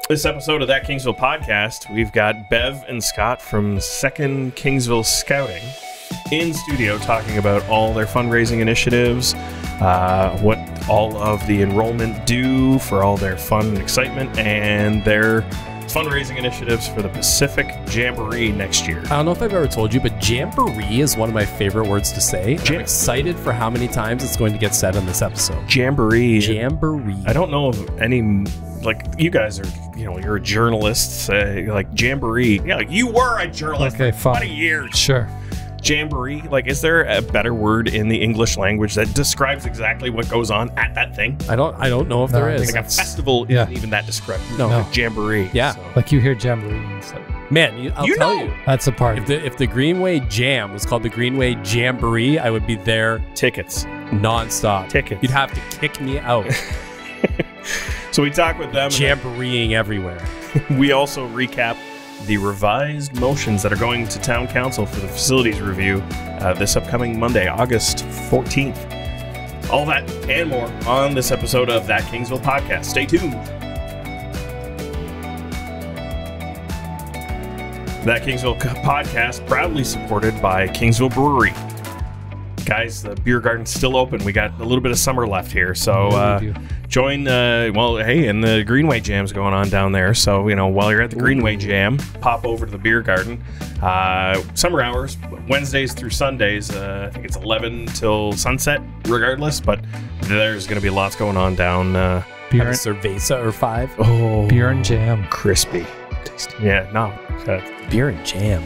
This episode of That Kingsville Podcast, we've got Bev and Scott from 2nd Kingsville Scouting in studio talking about all their fundraising initiatives, what all of the enrollment do for all their fun and excitement, and their fundraising initiatives for the Pacific Jamboree next year. I don't know if I've ever told you, but Jamboree is one of my favorite words to say. I'm excited for how many times it's going to get said in this episode. Jamboree. Jamboree. I don't know of any, like, you guys are, you're a journalist, like Jamboree. Yeah, like you were a journalist for 20 years. Sure. Jamboree, like, is there a better word in the English language that describes exactly what goes on at that thing? I don't know if there is. Like a festival isn't even that descriptive. No. Jamboree. Yeah. So. Like you hear Jamboree and stuff. Man, I'll tell you. That's a party. If the Greenway Jam was called the Greenway Jamboree, I would be there. Tickets. Nonstop. Tickets. You'd have to kick me out. So we talk with them. Jamboreeing everywhere. We also recap the revised motions that are going to town council for the facilities review this upcoming Monday, August 14th. All that and more on this episode of That Kingsville Podcast. Stay tuned. That Kingsville Podcast proudly supported by Kingsville Brewery. Guys, the beer garden's still open. We got a little bit of summer left here, so join. And the Greenway Jam's going on down there. So while you're at the Greenway Jam, pop over to the beer garden. Summer hours, Wednesdays through Sundays. I think it's 11 till sunset, regardless. But there's going to be lots going on down. Beer and cerveza or 5. Oh, beer and jam, crispy, tasty. Yeah, no, beer and jam.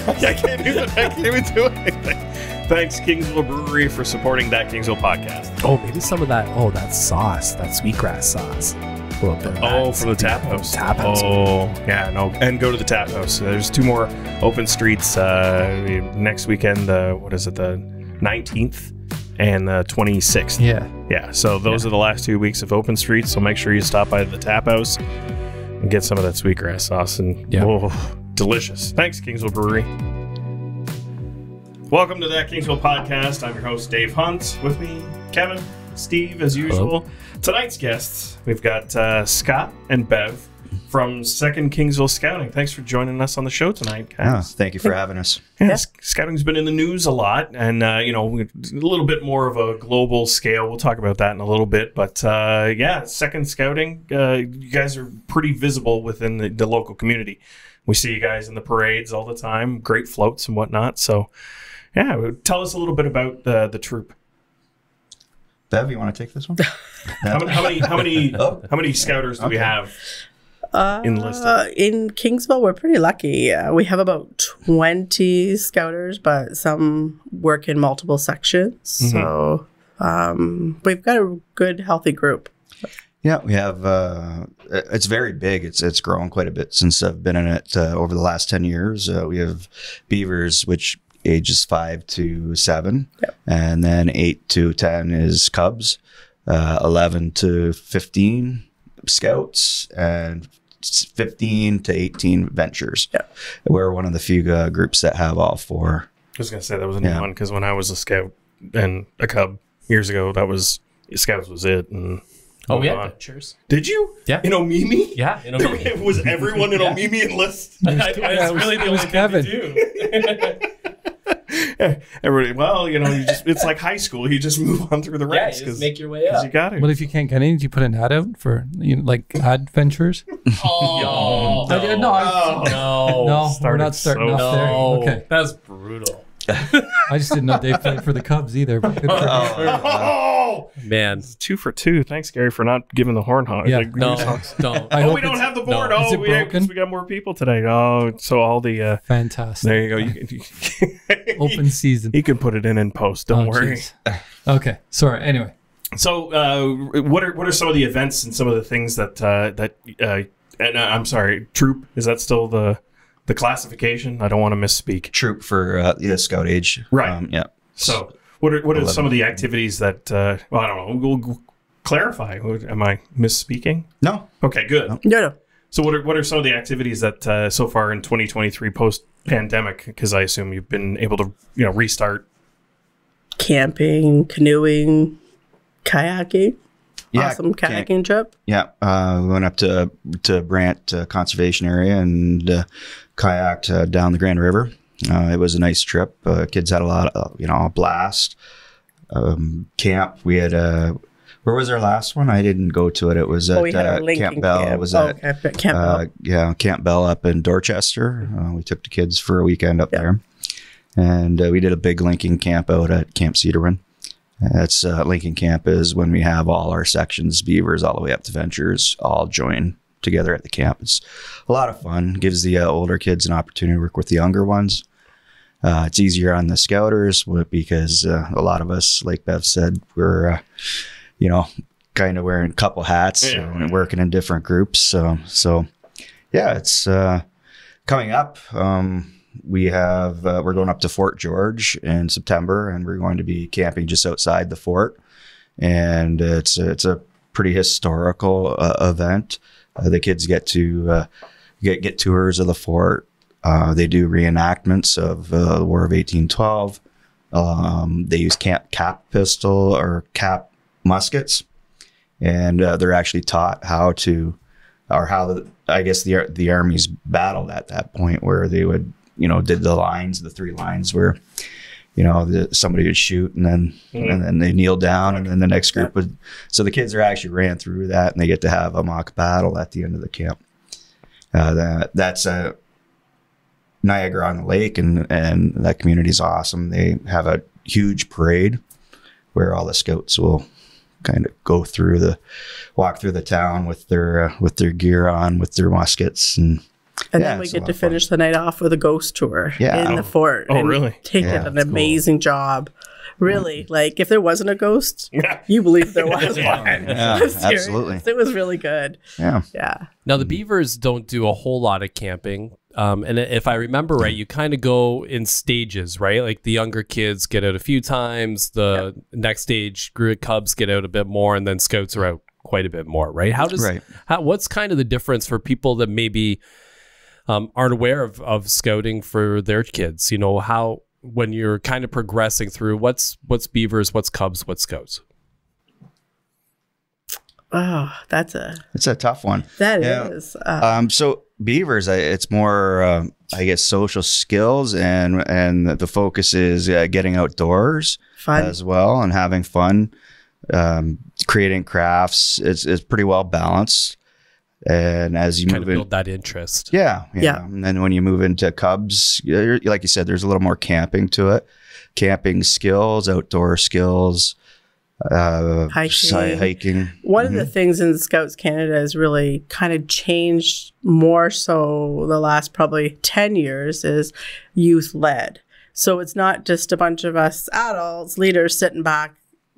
I can't even do anything. Thanks, Kingsville Brewery, for supporting That Kingsville Podcast. Oh, maybe some of that. Oh, that sauce, that sweetgrass sauce. A little bit of that. From the tap house. Tap house. Oh, yeah, no. And go to the tap house. There's 2 more open streets next weekend. What is it? The 19th and the 26th. Yeah. So those are the last 2 weeks of open streets. So make sure you stop by the tap house and get some of that sweetgrass sauce. And delicious. Thanks, Kingsville Brewery. Welcome to That Kingsville Podcast. I'm your host, Dave Hunt. With me, Kevin, Steve, as usual. Hello. Tonight's guests, we've got Scott and Bev from 2nd Kingsville Scouting. Thanks for joining us on the show tonight, guys. Thank you for having us. Yeah, Scouting's been in the news a lot, and a little bit more of a global scale. We'll talk about that in a little bit, but 2nd Scouting, you guys are pretty visible within the local community. We see you guys in the parades all the time, great floats and whatnot. So, tell us a little bit about the troop. Bev, you want to take this one? How many scouters do we have enlisted? In Kingsville, we're pretty lucky. We have about 20 scouters, but some work in multiple sections. So we've got a good, healthy group. Yeah, we have. It's very big. It's grown quite a bit since I've been in it over the last 10 years. We have beavers, which ages 5 to 7, and then 8 to 10 is cubs, 11 to 15 scouts, and 15 to 18 ventures. Yeah. We're one of the few groups that have all 4. I was gonna say that was a new one because when I was a scout and a cub years ago, scouts was it. And we had ventures. Did you? Yeah. In Omimi? Yeah. In Omimi. Was everyone in Omimi enlisted? That's really the only Kevin. Everybody, it's like high school. You just move on through the ranks. You just make your way up. You got it. Well, if you can't get in, do you put an ad out for adventures? No, we're not starting off there. Okay, that's brutal. I just didn't know Dave played for the Cubs either. But good for man, it's 2 for 2. Thanks, Gary, for not giving the horn honk. Yeah, don't. We don't have the board. Is it broken? We got more people today. Oh, so all the fantastic. There you go. Open season. He can put it in post. Don't worry. Geez. Okay. Sorry. Anyway. So, what are some of the events and some of the things that I'm sorry, troop, is that still the classification? I don't want to misspeak. Troop for scout age. Right. So what are some of the activities that, I don't know, we'll clarify. Am I misspeaking? No. Okay, good. No. So what are some of the activities that so far in 2023 post-pandemic, because I assume you've been able to, restart? Camping, canoeing, kayaking. Yeah, Awesome kayaking trip. Yeah, we went up to Brant Conservation Area and kayaked down the Grand River. It was a nice trip. Kids had a lot of, a blast. Camp. We had where was our last one? I didn't go to it. It was at Camp Bell. Camp. It was at Camp Bell. Camp Bell up in Dorchester. We took the kids for a weekend up there, and we did a big linking camp out at Camp Cedarwin. That's linking camp is when we have all our sections, beavers all the way up to ventures, all join together at the camp. It's a lot of fun. Gives the older kids an opportunity to work with the younger ones. It's easier on the scouters because a lot of us, like Bev said, we're kind of wearing a couple hats and working in different groups. So yeah, it's coming up. We're going up to Fort George in September, and we're going to be camping just outside the fort. And it's a pretty historical event. The kids get to get tours of the fort. They do reenactments of the War of 1812. They use cap pistol or cap muskets, and they're actually taught how the armies battled at that point, where they would did the 3 lines where somebody would shoot and then they kneel down, and then the next group would. So the kids are actually ran through that, and they get to have a mock battle at the end of the camp. That's Niagara on the Lake, and that community is awesome. They have a huge parade where all the scouts will kind of walk through the town with their gear on, with their muskets, and then we get to finish the night off with a ghost tour in the fort. Oh, really? Did an amazing job. Really, like if there wasn't a ghost, you believe there was one. Yeah, absolutely. It was really good. Yeah. Now the beavers don't do a whole lot of camping. And if I remember right, you kind of go in stages, right? Like the younger kids get out a few times, the next stage cubs get out a bit more, and then scouts are out quite a bit more, right? What's kind of the difference for people that maybe aren't aware of scouting for their kids? When you're kind of progressing through what's beavers, what's cubs, what's scouts? Oh, it's a tough one. That is. So beavers, it's more, I guess, social skills, and the focus is getting outdoors as well and having fun, creating crafts. It's pretty well balanced. And as you kind move of build that interest. Yeah. And then when you move into cubs, like you said, there's a little more camping to it. Camping skills, outdoor skills, hiking. One of the things in Scouts Canada has really kind of changed more so the last probably 10 years is youth led. So it's not just a bunch of us adults, leaders sitting back,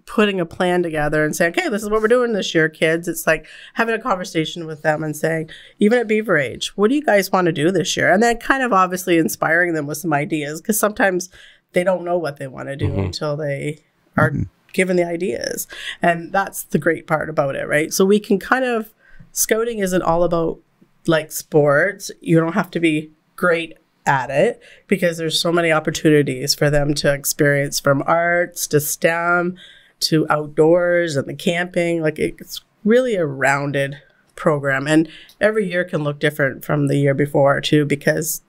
putting a plan together and saying, okay, this is what we're doing this year, kids. It's like having a conversation with them and saying, even at beaver age, what do you guys want to do this year? And then kind of obviously inspiring them with some ideas, because sometimes they don't know what they want to do until they are given the ideas. And that's the great part about it, right? So we can kind of, scouting isn't all about like sports. You don't have to be great at it, because there's so many opportunities for them to experience, from arts to STEM to outdoors and the camping. Like it's really a rounded program, and every year can look different from the year before too, because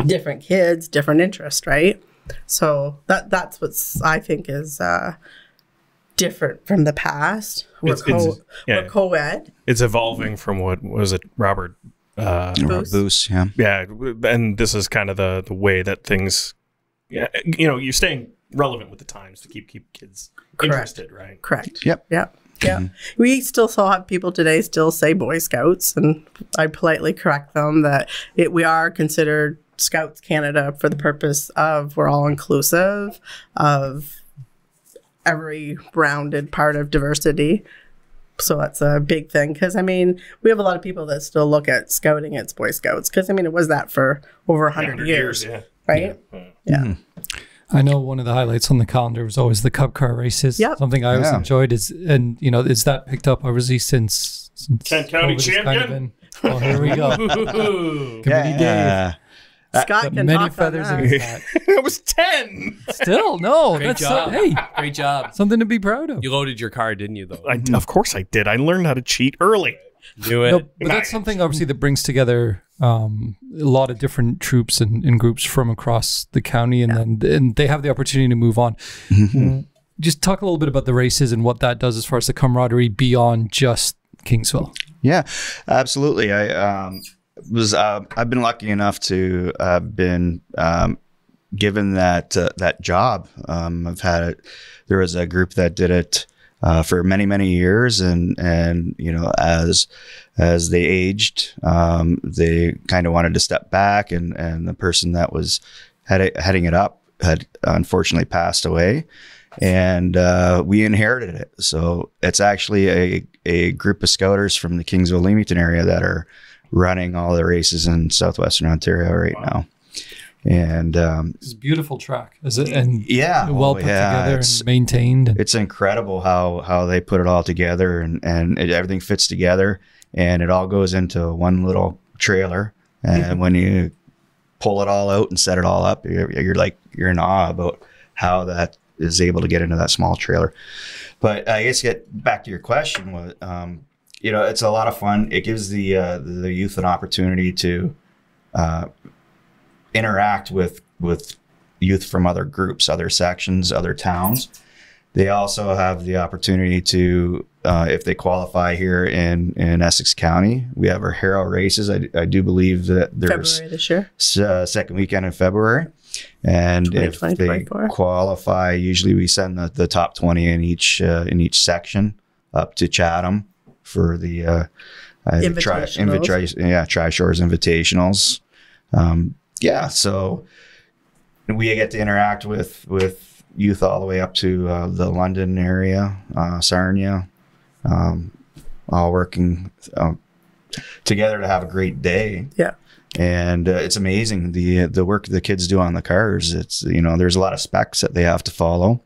different kids, different interests, right? So that's what I think is different from the past. We're co-ed. It's evolving from what was it, Robert Boos, yeah, and this is kind of the way that things, you're staying relevant with the times to keep kids interested, right? Correct. Yep. We still have people today still say Boy Scouts, and I politely correct them that we are considered Scouts Canada for the purpose of we're all inclusive of every rounded part of diversity. So that's a big thing, because we have a lot of people that still look at scouting as Boy Scouts, because it was that for over 100 years, right? Yeah. I know one of the highlights on the calendar was always the Cub car races. Yep. Something I always enjoyed is that picked up obviously since Kent County champion. Here we go. Committee day. Scott can Many talk on feathers that. in his hat. It was 10. Still, no. Great That's job. hey, Great job. something to be proud of. You loaded your car, didn't you, though? Of course I did. I learned how to cheat early. Knew it. No, but that's something obviously that brings together a lot of different troops and groups from across the county, and they have the opportunity to move on. Just talk a little bit about the races and what that does as far as the camaraderie beyond just Kingsville. Yeah, absolutely. I've been lucky enough to have been given that job. There was a group that did it for many years, and you know, as they aged, they kind of wanted to step back, and the person that was heading it up had unfortunately passed away, and we inherited it. So it's actually a group of scouters from the Kingsville Leamington area that are running all the races in southwestern Ontario right now. And It's a beautiful track, is it? And yeah, well put together and maintained. It's incredible how they put it all together, and everything fits together, and it all goes into one little trailer. And when you pull it all out and set it all up, you're in awe about how that is able to get into that small trailer. But I guess get back to your question, you know, it's a lot of fun. It gives the youth an opportunity to interact with youth from other groups, other sections, other towns. They also have the opportunity to, if they qualify here in Essex County, we have our Harrow races. I do believe that there's February this year. Second weekend in February. And if they qualify, usually we send the top 20 in each section up to Chatham for the Tri-Shores Invitationals. So we get to interact with youth all the way up to the London area, Sarnia, all working together to have a great day. Yeah. And it's amazing the work the kids do on the cars. It's, you know, there's a lot of specs that they have to follow,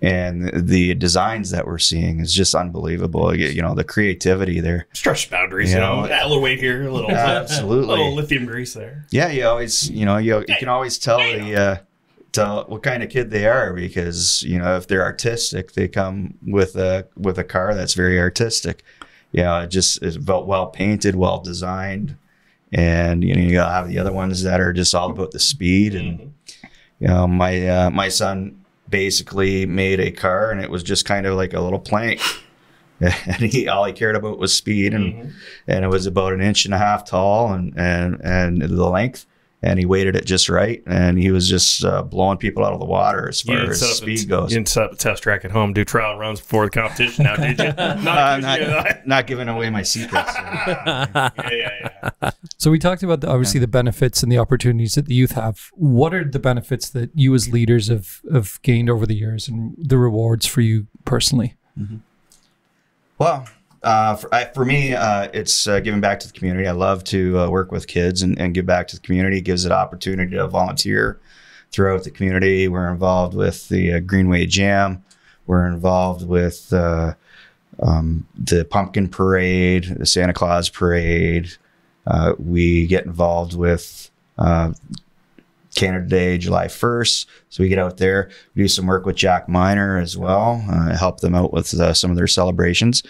and the designs that we're seeing is just unbelievable. You know, the creativity there. Stretch boundaries, you know, a little weight here, a little absolutely, a little lithium grease there. Yeah, you always, you know, you can always tell tell what kind of kid they are, because, you know, if they're artistic, they come with a car that's very artistic. You know, it just is well painted, well designed. And, you know, you have the other ones that are just all about the speed. And, you know, my son basically made a car, and it was just kind of like a little plank. And all he cared about was speed. And it was about 1.5 inches tall and the length. And he weighted it just right, and he was just blowing people out of the water as far as speed goes. You didn't set up a test track at home, do trial runs before the competition now, did you? Not giving away my secrets. Yeah. So we talked about obviously the benefits and the opportunities that the youth have. What are the benefits that you as leaders have gained over the years, and the rewards for you personally? Well, for me, it's giving back to the community. I love to work with kids and give back to the community. It gives it opportunity to volunteer throughout the community. We're involved with the Greenway Jam. We're involved with the Pumpkin Parade, the Santa Claus Parade. We get involved with Canada Day, July 1st. So we get out there. We do some work with Jack Miner as well, help them out with some of their celebrations.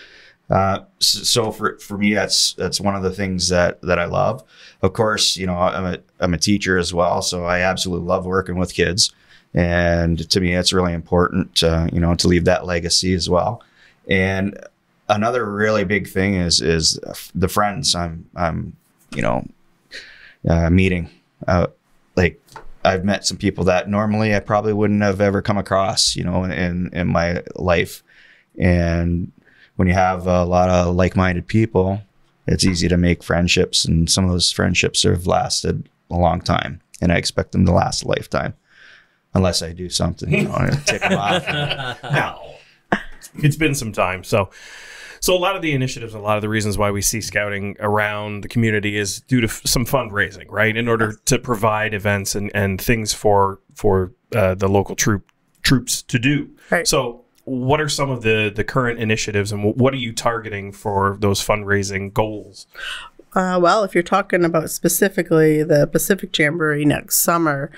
So for me, that's one of the things that I love. Of course, you know, I'm a teacher as well, so I absolutely love working with kids. And to me, it's really important, you know, to leave that legacy as well. And another really big thing is the friends I'm you know, meeting. Like, I've met some people that normally I probably wouldn't have ever come across, you know, in my life. And when you have a lot of like-minded people, it's easy to make friendships, and some of those friendships have lasted a long time, and I expect them to last a lifetime, unless I do something, you know, and take them off. No, it's been some time. So a lot of the initiatives, a lot of the reasons why we see scouting around the community is due to some fundraising, right? In order to provide events and things for the local troops to do. Right. So what are some of the current initiatives, and what are you targeting for those fundraising goals? Well, if you're talking about specifically the Pacific Jamboree next summer,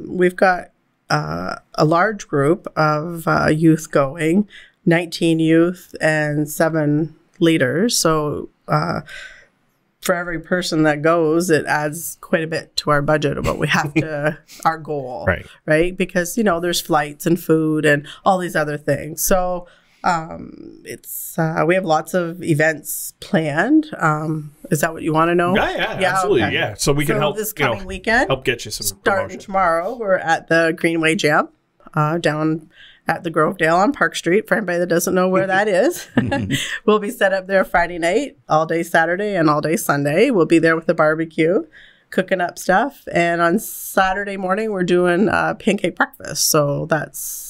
we've got a large group of youth going, 19 youth and 7 leaders. So for every person that goes, it adds quite a bit to our budget of what we have to, our goal, right? Because, you know, there's flights and food and all these other things. So it's we have lots of events planned. Is that what you want to know? Yeah, absolutely. Okay. Yeah, so we can help this coming weekend. Help get you some starting promotion. Tomorrow. We're at the Greenway Jam down at the Grovedale on Park Street. For anybody that doesn't know where that is, we'll be set up there Friday night, all day Saturday, and all day Sunday. We'll be there with the barbecue, cooking up stuff, and on Saturday morning we're doing pancake breakfast. So that's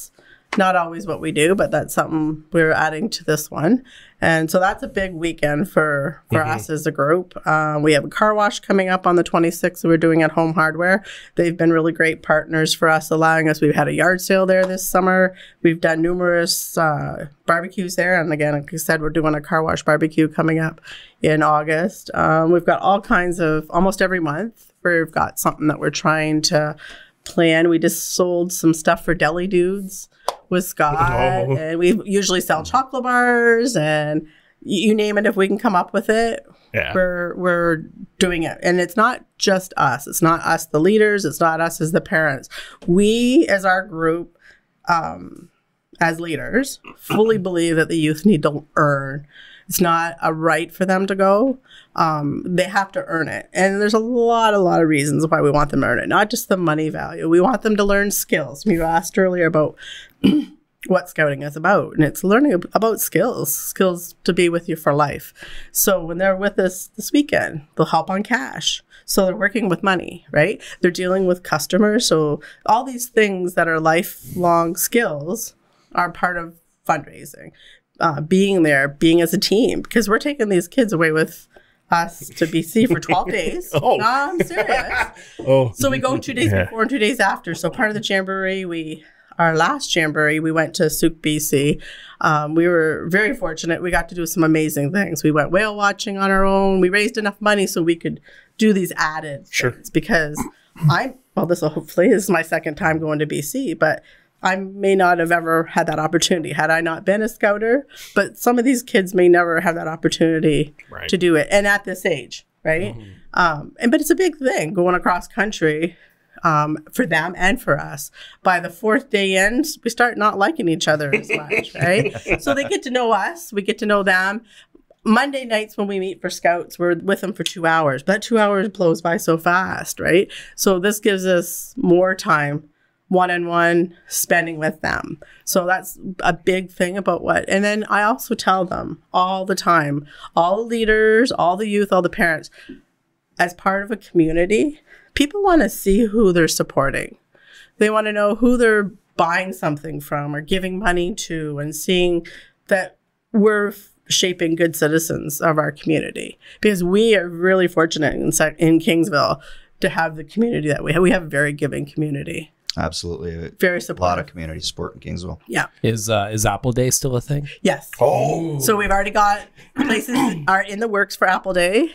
not always what we do, but that's something we're adding to this one. And so that's a big weekend for us as a group. We have a car wash coming up on the 26th that we're doing at Home Hardware. They've been really great partners for us, allowing us. We've had a yard sale there this summer. We've done numerous barbecues there. And again, like I said, we're doing a car wash barbecue coming up in August. We've got all kinds of, almost every month, we've got something that we're trying to plan. We just sold some stuff for Deli Dudes with Scott, and we usually sell chocolate bars, and you name it. If we can come up with it, we're doing it. And it's not just us. It's not us, the leaders. It's not us as the parents. We, as our group, as leaders, fully believe that the youth need to earn. It's not a right for them to go. They have to earn it. And there's a lot of reasons why we want them to earn it. Not just the money value. We want them to learn skills. You asked earlier about what scouting is about. And it's learning about skills to be with you for life. So when they're with us this weekend, they'll help on cash. So they're working with money, right? They're dealing with customers. So all these things that are lifelong skills are part of fundraising. Being there, being as a team, because we're taking these kids away with us to BC for 12 days. No, I'm serious. So we go 2 days before and 2 days after. So part of the Jamboree, our last Jamboree, we went to Souk, BC. We were very fortunate. We got to do some amazing things. We went whale watching on our own. We raised enough money so we could do these added things, because this is my second time going to BC, but I may not have ever had that opportunity had I not been a scouter, but some of these kids may never have that opportunity to do it. And at this age, right? But it's a big thing going across country for them and for us. By the 4th day in, we start not liking each other as much, right? So they get to know us. We get to know them. Monday nights when we meet for scouts, we're with them for 2 hours. But 2 hours blows by so fast, right? So this gives us more time one-on-one spending with them. So that's a big thing about and then I also tell them all the time, all the leaders, all the youth, all the parents, as part of a community, people want to see who they're supporting. They want to know who they're buying something from or giving money to, and seeing that we're shaping good citizens of our community, because we are really fortunate in Kingsville to have the community that we have. We have a very giving community. Absolutely. Very supportive. A lot of community support in Kingsville. Yeah. Is Apple Day still a thing? Yes. So we've already got places that are in the works for Apple Day.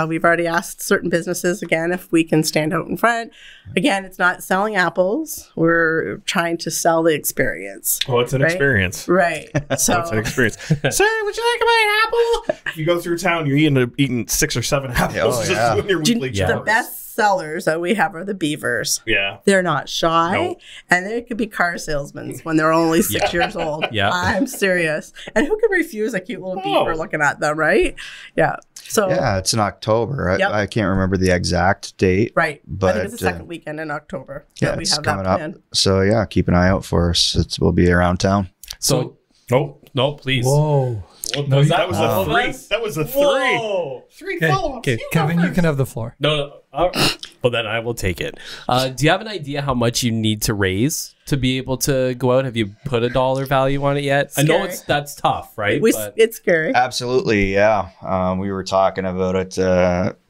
We've already asked certain businesses, again, if we can stand out in front. Again, it's not selling apples. We're trying to sell the experience. Well, it's an experience. Right. So it's an experience. Sir, would you like an apple? You go through town, you're eating 6 or 7 apples. Just doing your weekly chores. The best sellers that we have are the beavers. Yeah. They're not shy. And they could be car salesmen when they're only 6 years old. Yeah. I'm serious. And who can refuse a cute little beaver looking at them, right? Yeah. So it's in October. I can't remember the exact date. Right. But I think it's the second weekend in October. Yeah, we it's have coming that up. So keep an eye out for us. We'll be around town. So no, please. Whoa. No, that was a 3. That was a 3. Whoa. 3 follow-ups. Okay, Kevin, you can have the floor. No. Well, then I will take it. Do you have an idea how much you need to raise to be able to go out? Have you put a dollar value on it yet? Scary. I know that's tough, right? It's scary. Absolutely, yeah. We were talking about it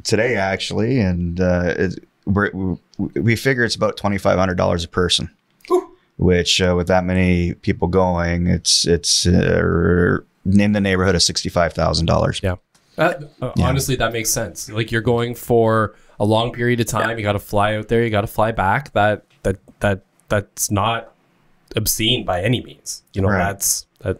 today, actually, and we figure it's about $2,500 a person. Which, with that many people going, it's in the neighborhood of $65,000. Yeah. Honestly, that makes sense. Like, you're going for a long period of time. You got to fly out there. You got to fly back. That's not obscene by any means. You know, Right. that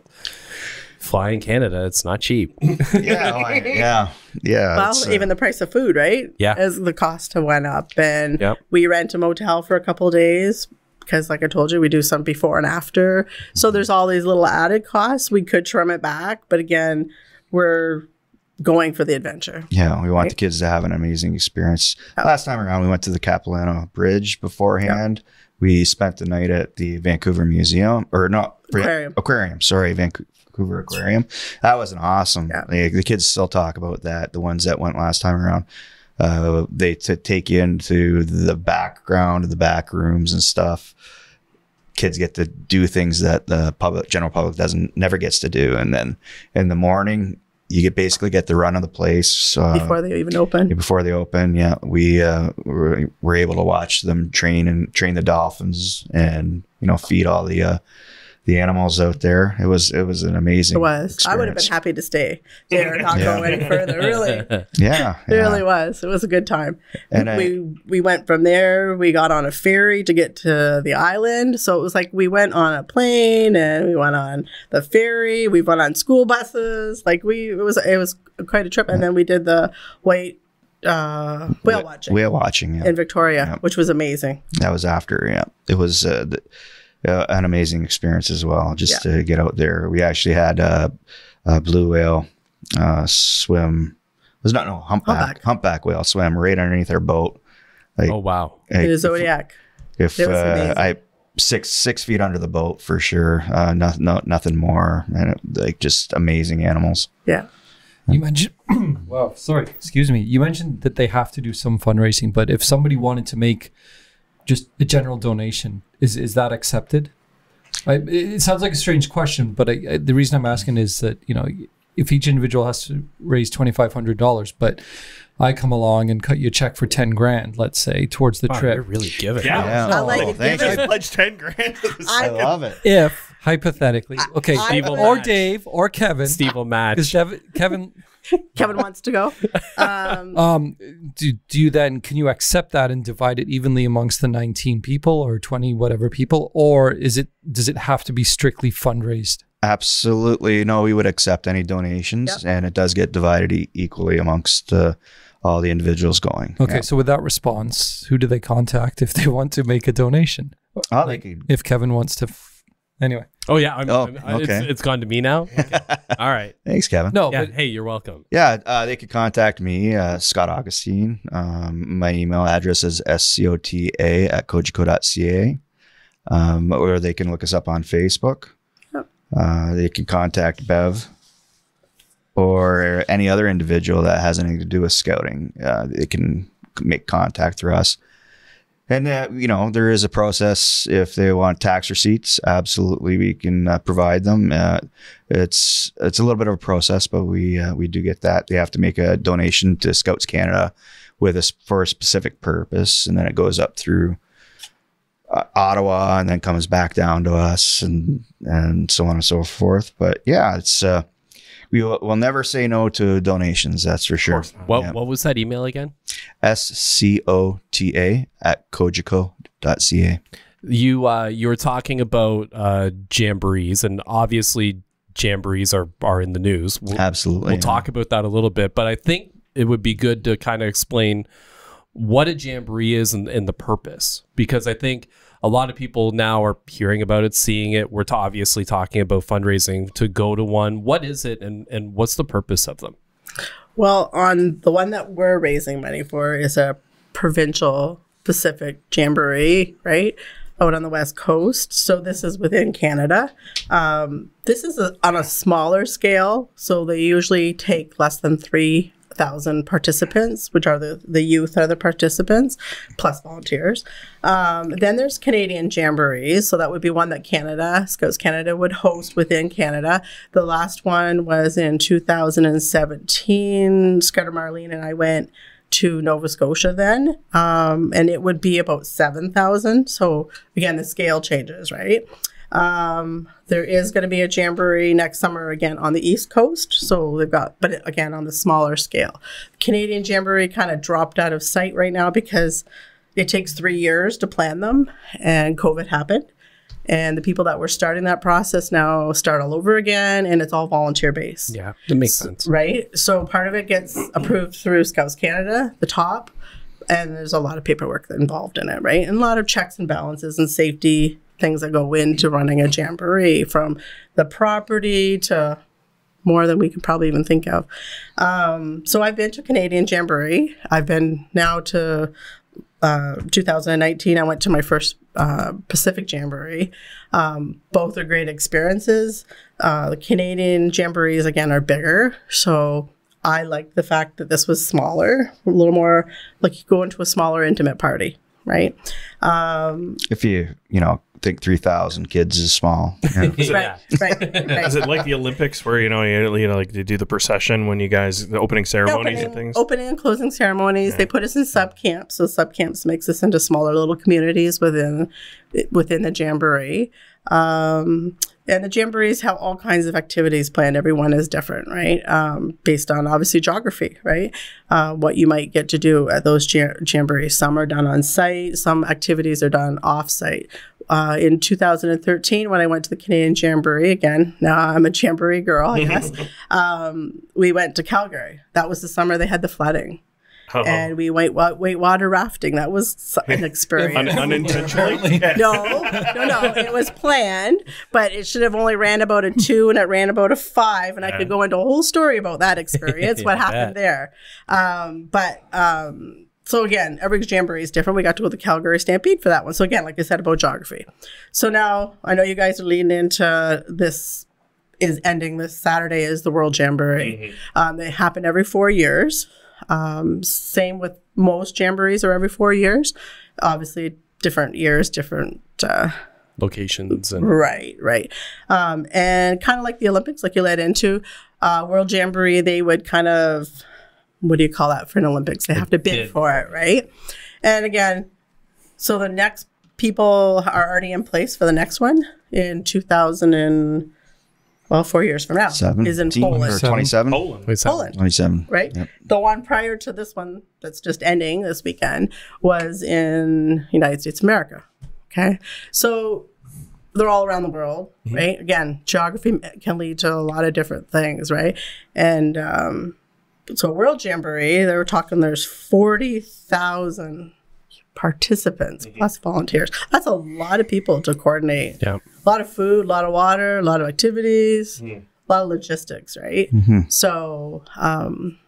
flying Canada, it's not cheap. Yeah. Well, even the price of food, right? Yeah. As the cost went up. And Yep. we rent a motel for a couple of days because, like I told you, we do some before and after. So there's all these little added costs. We could trim it back. But again, we're going for the adventure. Yeah, we want the kids to have an amazing experience. Last time around, we went to the Capilano Bridge beforehand. We spent the night at the Vancouver Museum, or not, Aquarium. Sorry, Vancouver Aquarium. That was an awesome. Yeah. Like, the kids still talk about that. The ones that went last time around, they take you into the background, the back rooms and stuff. Kids get to do things that the general public never gets to do. And then in the morning, you basically get the run of the place Before they even open. Before they open, yeah, we were able to watch them train the dolphins, and feed all the animals out there. It was an amazing. It was. Experience. I would have been happy to stay there and not go any further. Really. Yeah, It really was. It was a good time. And we went from there. We got on a ferry to get to the island. So it was like we went on a plane and we went on the ferry. We went on school buses. Like it was quite a trip. And then we did the whale watching. Whale watching, yeah. In Victoria, which was amazing. That was after, yeah. It was an amazing experience as well, just to get out there. We actually had a blue whale swim. Humpback whale swim right underneath our boat. Like, oh wow! In the Zodiac. If I 6 feet under the boat for sure, nothing more, and just amazing animals. Yeah. You mentioned, wow, sorry, excuse me. You mentioned that they have to do some fundraising, but if somebody wanted to make just a general donation, is that accepted? It sounds like a strange question, but the reason I'm asking is that, if each individual has to raise $2,500, but I come along and cut you a check for 10 grand, let's say, towards the trip. You're really giving. Yeah. I like it. Thanks. I pledged 10 grand to this. I love it. If, hypothetically, okay, Steve will or match. Dave or Kevin. Steve will match. Because Kevin, Kevin wants to go. do you then, can you accept that and divide it evenly amongst the 19 people or 20 whatever people, or does it have to be strictly fundraised? Absolutely. No, we would accept any donations, and it does get divided equally amongst all the individuals going. Okay, so with that response, who do they contact if they want to make a donation? If Kevin wants to... Anyway. Oh yeah. Okay. It's gone to me now. Okay. All right. Thanks, Kevin. No, Yeah. but Hey, you're welcome. Yeah, they could contact me, Scott Augustine. My email address is scota@kojiko.ca, or they can look us up on Facebook. They can contact Bev or any other individual that has anything to do with scouting. They can make contact through us. And, there is a process if they want tax receipts. Absolutely, we can provide them. It's a little bit of a process, but we do get that. They have to make a donation to Scouts Canada for a specific purpose, and then it goes up through Ottawa and then comes back down to us, and so on and so forth. But yeah, it's we'll never say no to donations. That's for sure. What was that email again? scota@kojiko.ca. You were talking about jamborees, and obviously jamborees are in the news. Absolutely. We'll talk about that a little bit, but I think it would be good to kind of explain what a jamboree is and the purpose, because I think a lot of people now are hearing about it, seeing it. We're obviously talking about fundraising to go to one. What is it, and what's the purpose of them? Well, on the one that we're raising money for is a provincial Pacific Jamboree, right, out on the West Coast. So this is within Canada. This is on a smaller scale. So they usually take less than 3,000 participants, which are the youth are the participants, plus volunteers. Then there's Canadian Jamborees. So that would be one that Scouts Canada would host within Canada. The last one was in 2017. Scouter Marlene and I went to Nova Scotia then, and it would be about 7,000. So again, the scale changes, right? There is going to be a jamboree next summer again on the East Coast. So they've got, but again, on the smaller scale. Canadian Jamboree kind of dropped out of sight right now because it takes 3 years to plan them, and COVID happened. And the people that were starting that process now start all over again, and it's all volunteer based. Yeah, that makes sense. Right? So part of it gets approved through Scouts Canada, the top, and there's a lot of paperwork involved in it, right? And a lot of checks and balances and safety things that go into running a jamboree, from the property to more than we can probably even think of. So I've been to Canadian Jamboree. I've been now to 2019, I went to my first Pacific Jamboree. Both are great experiences. The Canadian Jamborees, again, are bigger. So I like the fact that this was smaller, a little more like you go into a smaller, intimate party, right? If you think 3,000 kids is small. Yeah. Right. Is it like the Olympics where, you like they do the procession when you guys, the opening ceremonies and things? Opening and closing ceremonies. Yeah. They put us in sub-camps. So sub-camps makes us into smaller little communities within the Jamboree. And the Jamborees have all kinds of activities planned. Everyone is different, right? Based on, obviously, geography, right? What you might get to do at those Jamborees. Some are done on site. Some activities are done off-site. In 2013, when I went to the Canadian Jamboree, again, now I'm a Jamboree girl, I guess, we went to Calgary. That was the summer they had the flooding. Oh. And we went whitewater rafting. That was an experience. Unintentionally? No. It was planned, but it should have only ran about a 2 and it ran about a 5. And I could go into a whole story about that experience, what happened there. So again, every Jamboree is different. We got to go to the Calgary Stampede for that one. So again, like I said about geography. So now I know you guys are leaning into this is ending this Saturday is the World Jamboree. Mm-hmm. They happen every 4 years. Same with most jamborees are every 4 years. Obviously, different years, different locations. And right. And kind of like the Olympics, like you led into World Jamboree, they would kind of, what do you call that for an Olympics? They have to bid for it, right? And again, so the next people are already in place for the next one in 4 years from now, is in Poland. Or 27? Poland. 27. Right? Yep. The one prior to this one that's just ending this weekend was in United States of America. Okay? So they're all around the world, right? Again, geography can lead to a lot of different things, right? And so World Jamboree, they were talking there's 40,000 participants plus volunteers. That's a lot of people to coordinate. Yeah. A lot of food, a lot of water, a lot of activities, a lot of logistics, right? So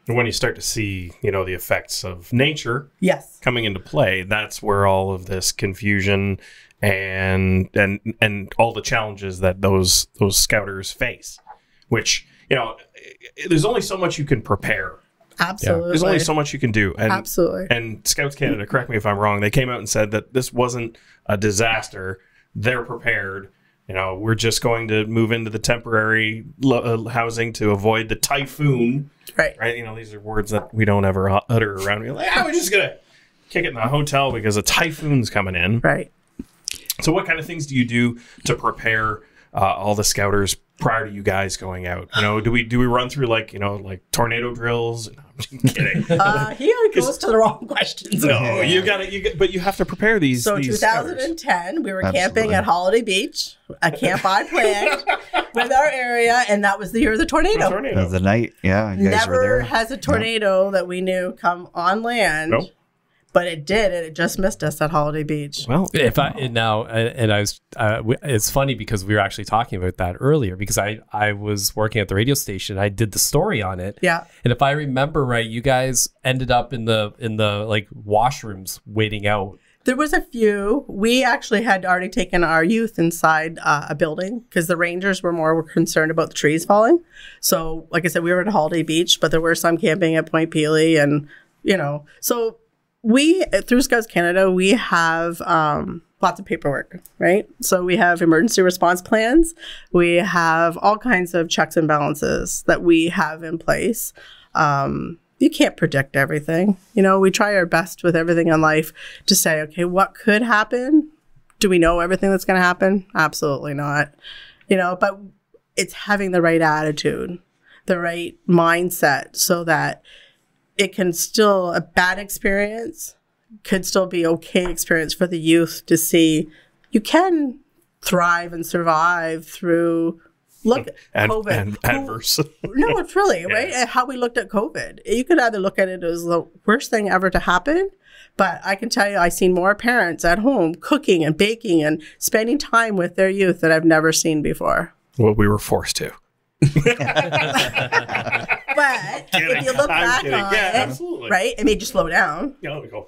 when you start to see, the effects of nature coming into play, that's where all of this confusion and all the challenges that those scouters face, which, there's only so much you can prepare. Absolutely. There's only so much you can do. And, absolutely. And Scouts Canada, correct me if I'm wrong, they came out and said that this wasn't a disaster. They're prepared. We're just going to move into the temporary housing to avoid the typhoon. Right. These are words that we don't ever utter around. We're like, we're just going to kick it in the hotel because a typhoon's coming in. Right. So what kind of things do you do to prepare all the scouters prior to you guys going out? Do we run through like tornado drills? No, I'm kidding. He goes to the wrong questions. No, but you have to prepare these. So these 2010, scouters. we were camping at Holiday Beach, a camp I planned with our area, and that was the year of the tornado. The night, you guys Never were there. has a tornado that we knew come on land. Nope. But it did, and it just missed us at Holiday Beach. Well, it's funny because we were actually talking about that earlier because I was working at the radio station. I did the story on it. Yeah. And if I remember right, you guys ended up in the like washrooms waiting out. There was a few. We actually had already taken our youth inside a building because the rangers were concerned about the trees falling. So, like I said, we were at Holiday Beach, but there were some camping at Point Pelee, and so. We, through Scouts Canada, we have lots of paperwork, right? So we have emergency response plans. We have all kinds of checks and balances that we have in place. You can't predict everything. We try our best with everything in life to say, okay, what could happen? Do we know everything that's going to happen? Absolutely not. You know, but it's having the right attitude, the right mindset, so that it can still, a bad experience could still be okay experience for the youth to see you can thrive and survive through COVID. And adverse. No, it's really, right? How we looked at COVID. You could either look at it as the worst thing ever to happen, but I can tell you I've seen more parents at home cooking and baking and spending time with their youth that I've never seen before. Well, we were forced to. But if you look back on it, absolutely. right, it made you slow down. Yeah, we go.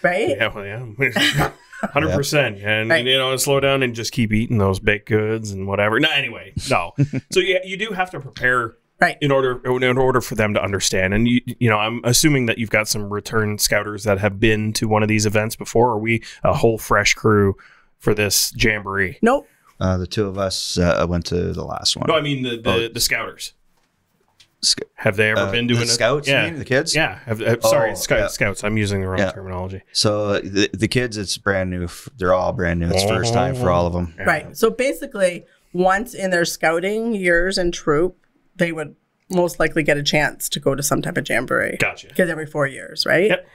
Right? Yeah, well, yeah. 100%. And, Right. you know, slow down and just keep eating those baked goods and whatever. No, anyway, no. So, yeah, you do have to prepare Right. in order for them to understand. And, you know, I'm assuming that you've got some return scouters that have been to one of these events before. Are we a whole fresh crew for this jamboree? Nope. The two of us went to the last one. No, I mean the scouters. Have they ever been doing the scouts? Yeah. You mean, the kids? Yeah. Scouts. I'm using the wrong terminology. So the kids, it's brand new. They're all brand new. It's first time for all of them. Yeah. Right. So basically, once in their scouting years and troop, they would most likely get a chance to go to some type of jamboree. Gotcha. Because every 4 years, right? Yep.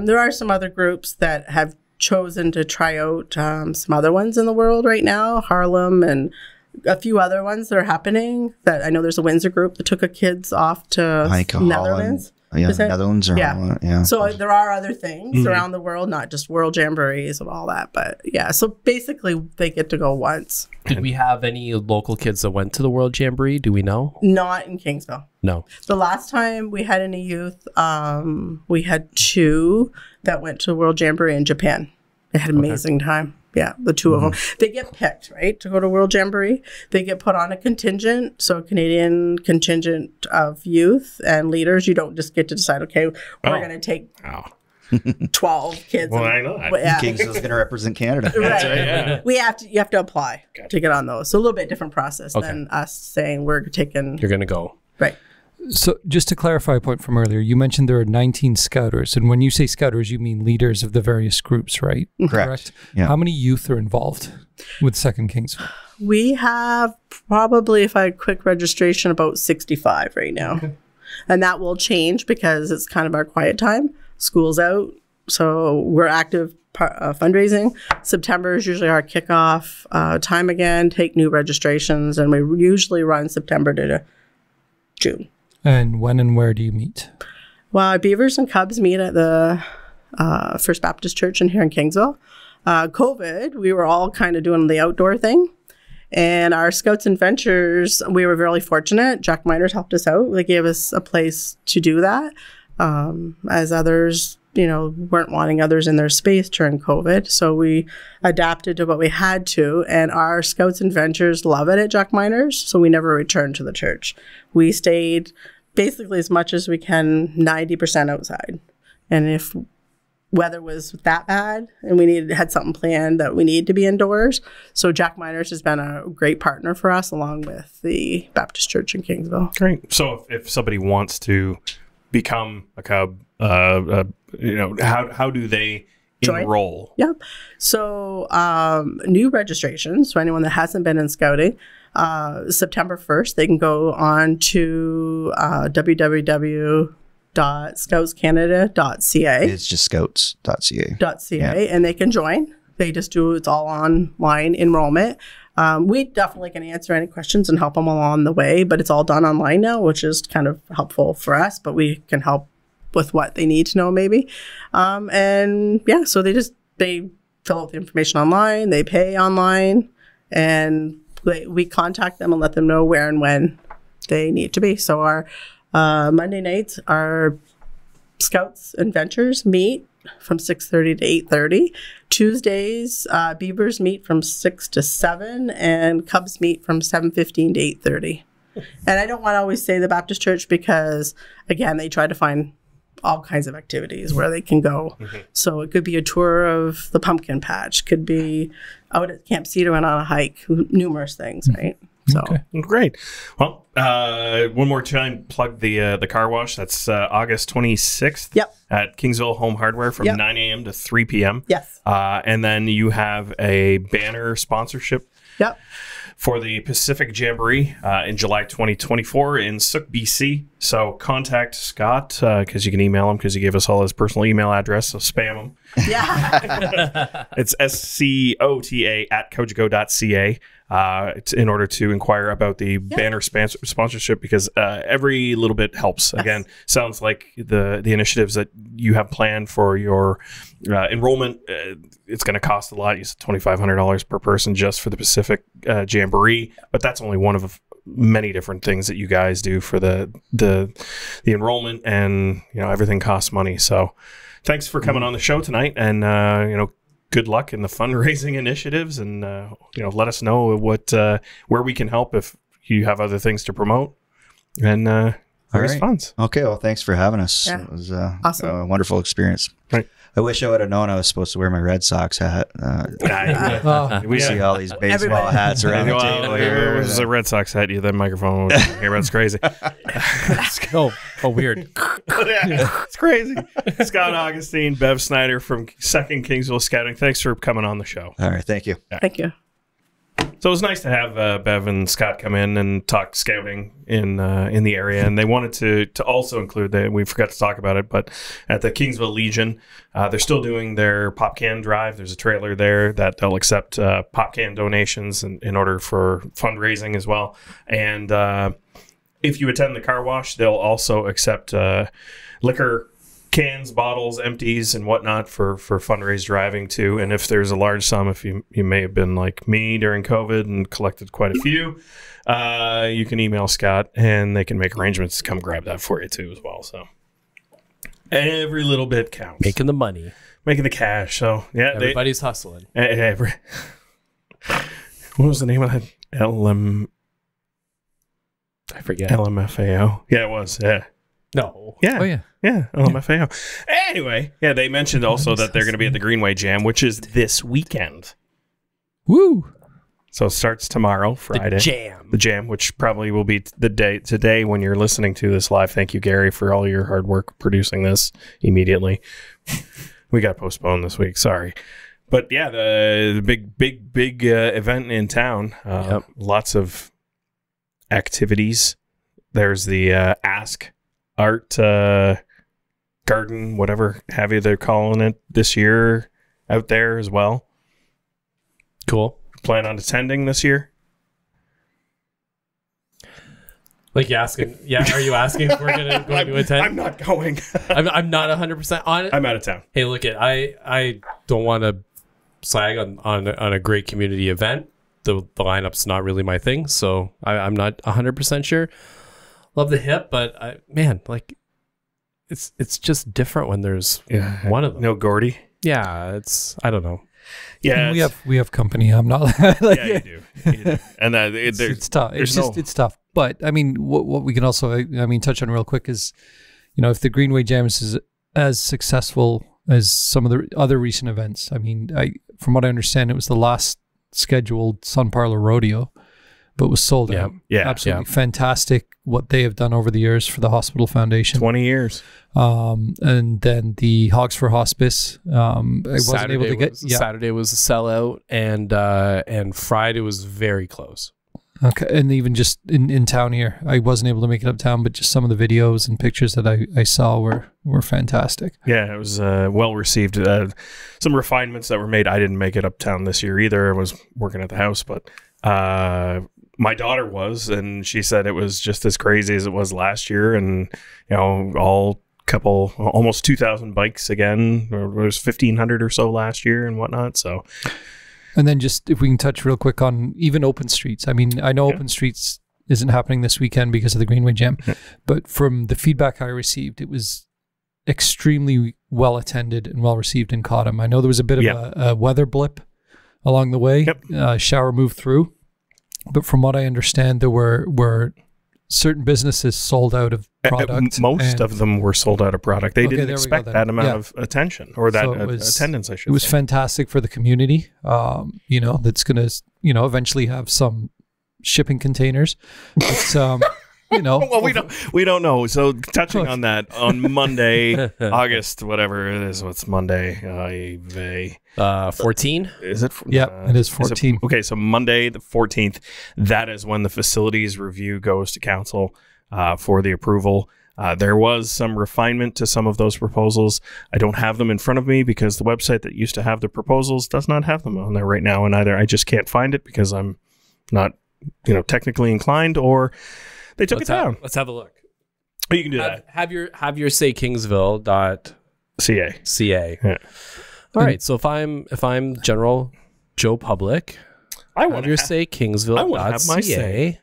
There are some other groups that have chosen to try out some other ones in the world right now, Harlem and a few other ones that are happening. That I know there's a Windsor group that took a kids off to Netherlands. Yeah, Netherlands or Holland. Yeah. So there are other things around the world, not just world jamborees and all that. But yeah, so basically they get to go once. Did we have any local kids that went to the World Jamboree? Do we know? Not in Kingsville. No. The last time we had any youth, we had 2 that went to World Jamboree in Japan. They had an amazing time. Yeah, the 2 of them. They get picked, right, to go to World Jamboree. They get put on a contingent, so a Canadian contingent of youth and leaders. You don't just get to decide, okay, we're going to take 12 kids. Well, I know that. Yeah. Kingsville's going to represent Canada. Right. You have to apply to get on those. So a little bit different process than us saying we're taking. You're going to go. Right. So just to clarify a point from earlier, you mentioned there are 19 scouters. And when you say scouters, you mean leaders of the various groups, right? Correct. Yeah. How many youth are involved with 2nd Kingsville? We have probably, if I had quick registration, about 65 right now. Okay. And that will change because it's kind of our quiet time. School's out. So we're active fundraising. September is usually our kickoff time again, take new registrations. And we usually run September to June. And when and where do you meet? Well, our Beavers and Cubs meet at the First Baptist Church in here in Kingsville. COVID, we were all kind of doing the outdoor thing. And our Scouts and Ventures, we were really fortunate. Jack Miners helped us out. They gave us a place to do that. As others, weren't wanting others in their space during COVID. So we adapted to what we had to. And our Scouts and Ventures love it at Jack Miners. So we never returned to the church. We stayed basically as much as we can, 90% outside. And if weather was that bad and we had something planned that we needed to be indoors. So Jack Miners has been a great partner for us along with the Baptist Church in Kingsville. Great. So if somebody wants to become a Cub, how do they enroll? Yep. So new registrations, so anyone that hasn't been in scouting, September 1st, they can go on to www.scoutscanada.ca. It's just scouts.ca. And they can join. It's all online enrollment. We definitely can answer any questions and help them along the way, but it's all done online now, which is kind of helpful for us, but we can help with what they need to know maybe. So they fill out the information online, they pay online, and we contact them and let them know where and when they need to be. So our Monday nights, our Scouts and Ventures meet from 6:30 to 8:30. Tuesdays, Beavers meet from 6 to 7, and Cubs meet from 7:15 to 8:30. And I don't want to always say the Baptist Church because, again, they try to find all kinds of activities where they can go. Mm-hmm. So it could be a tour of the pumpkin patch, could be out at Camp Cedar and on a hike, numerous things, right? So Okay. Great. Well, one more time, plug the car wash. That's August 26th. Yep. At Kingsville Home Hardware from Yep. 9 a.m. to 3 p.m. Yes. And then you have a banner sponsorship Yep. for the Pacific Jamboree in July 2024 in Sook, BC. So contact Scott because you can email him because he gave us all his personal email address. So spam him. Yeah. It's scota@coachgo.ca in order to inquire about the banner sponsorship because every little bit helps. Again, sounds like the initiatives that you have planned for your enrollment, it's going to cost a lot. You said $2,500 per person just for the Pacific Jamboree, but that's only one of many different things that you guys do for the enrollment, and everything costs money. So thanks for coming on the show tonight, and good luck in the fundraising initiatives, and let us know where we can help if you have other things to promote, and raise funds. Okay, well, thanks for having us. Yeah. It was Awesome. a wonderful experience. Right. I wish I would have known I was supposed to wear my Red Sox hat. We see all these baseball Everybody. hats around the table Well, here. it was a Red Sox hat. You that microphone. It's crazy. Oh, weird. Yeah, it's crazy. Scott Augustine, Bev Snyder from 2nd Kingsville Scouting. Thanks for coming on the show. All right, thank you. Thank you. So it was nice to have Bev and Scott come in and talk scouting in the area, and they wanted to also include that we forgot to talk about it, but at the Kingsville Legion, they're still doing their pop can drive. There's a trailer there that they'll accept pop can donations in order for fundraising as well. And if you attend the car wash, they'll also accept liquor cans, bottles, empties, and whatnot for fundraise driving too. And if there's a large sum, if you may have been like me during COVID and collected quite a few, you can email Scott and they can make arrangements to come grab that for you too as well. So every little bit counts. Making the money. Making the cash. So yeah, Everybody's hustling. what was the name of that? I forget. LMFAO. Yeah, it was. Yeah. No. Yeah. Oh, yeah. Yeah, LMFAO. Anyway, yeah, they mentioned also that they're going to be at the Greenway Jam, which is this weekend. Woo! So it starts tomorrow, Friday. The Jam, which probably will be the day today when you're listening to this live. Thank you, Gary, for all your hard work producing this immediately. We got postponed this week. Sorry. But yeah, the big event in town. Lots of activities. There's the Ask Art Garden, whatever have you they're calling it this year out there as well. Cool. Plan on attending this year? Like you asking? Yeah. Are you asking if we're going to attend? I'm not going. I'm not 100% on it. I'm out of town. Hey, look at I don't want to slag on a great community event. The lineup's not really my thing, so I'm not 100% sure. Love the hip, but it's just different when there's one of them. No Gordy. Yeah, I don't know. Yeah, we have company. I'm not. Yeah, you do. And it's tough. It's tough. But I mean, what we can also touch on real quick is, if the Greenway Jam is as successful as some of the other recent events. I mean, from what I understand, it was the last scheduled Sun Parlor Rodeo, but was sold out. Yeah, absolutely fantastic what they have done over the years for the Hospital Foundation. 20 years. And then the Hogs for Hospice. I wasn't able to get. Saturday was a sellout, and Friday was very close. Okay, and even just in town here, I wasn't able to make it uptown, but just some of the videos and pictures that I saw were fantastic. Yeah, it was well received. Some refinements that were made. I didn't make it uptown this year either. I was working at the house, but my daughter was, and she said it was just as crazy as it was last year, and almost 2,000 bikes again. There was 1,500 or so last year and whatnot. So. And then just if we can touch real quick on even Open Streets. I mean, I know Open Streets isn't happening this weekend because of the Greenway Jam, but from the feedback I received, it was extremely well attended and well received in Cottam. I know there was a bit of a weather blip along the way. Shower moved through, but from what I understand, there were certain businesses sold out of product. Most of them were sold out of product. They didn't expect that amount of attention or that attendance, I should say. It was fantastic for the community, that's going to, eventually have some shipping containers. But, you know, Well, we don't know. So touching on that, on Monday, August, whatever it is, what's Monday? 14. Is it? Yeah, it is 14. Okay, so Monday the 14th, that is when the facilities review goes to council for the approval. There was some refinement to some of those proposals. I don't have them in front of me because the website that used to have the proposals does not have them on there right now, and either I just can't find it because I'm not, technically inclined, or they took it down. Let's have a look. Oh, you can do that. Have your say Kingsville.ca. Yeah. All right. So if I'm General Joe Public, I want your say Kingsville. I want to have my say.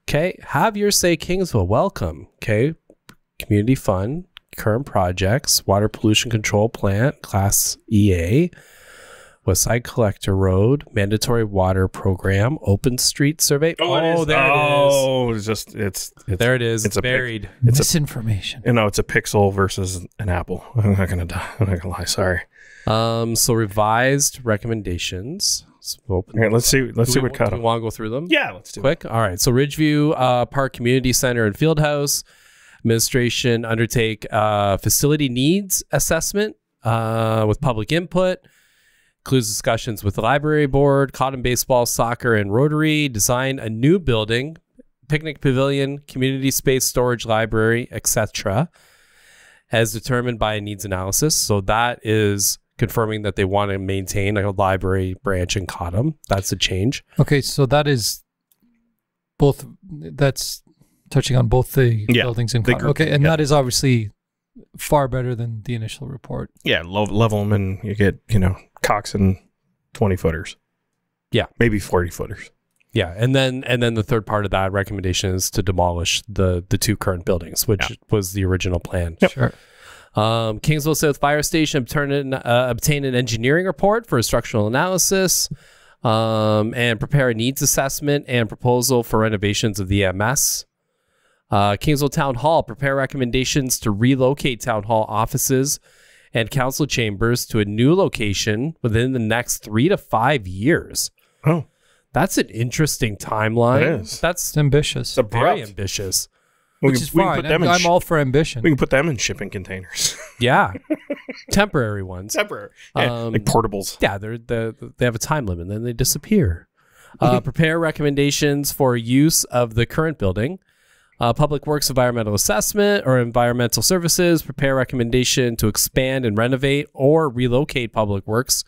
Okay. Have your say Kingsville. Welcome. Okay. Community fund, current projects, water pollution control plant, Class EA, Westside Collector Road, mandatory water program, open street survey. There it is. It's there it is. It's buried. It's misinformation. It's a pixel versus an apple. I'm not gonna lie. Sorry. So revised recommendations. All right, let's see what cut them. You want to go through them? Yeah, let's do quick. it. All right. So Ridgeview Park Community Center and Fieldhouse administration undertake facility needs assessment with public input. Includes discussions with the library board, cotton baseball, soccer, and Rotary. Design a new building, picnic pavilion, community space, storage, library, etc. as determined by a needs analysis. So that is confirming that they want to maintain a library branch in Cottam. That's a change. Okay, so that is both. That's touching on both the buildings in Cottam. Okay, and that is obviously far better than the initial report. Yeah, level them and you get cocks and 20-footers. Yeah, maybe 40-footers. Yeah, and then the third part of that recommendation is to demolish the two current buildings, which was the original plan. Yep. Sure. Kingsville South Fire Station obtain an engineering report for a structural analysis, and prepare a needs assessment and proposal for renovations of the EMS. Kingsville Town Hall prepare recommendations to relocate Town Hall offices and council chambers to a new location within the next 3 to 5 years. Oh, that's an interesting timeline. It is. That's ambitious. It's very ambitious. Which is fine. I'm all for ambition. We can put them in shipping containers. Yeah, temporary ones. Temporary, like portables. Yeah, they have a time limit, and then they disappear. Prepare recommendations for use of the current building. Public Works environmental assessment or environmental services. Prepare recommendation to expand and renovate or relocate Public Works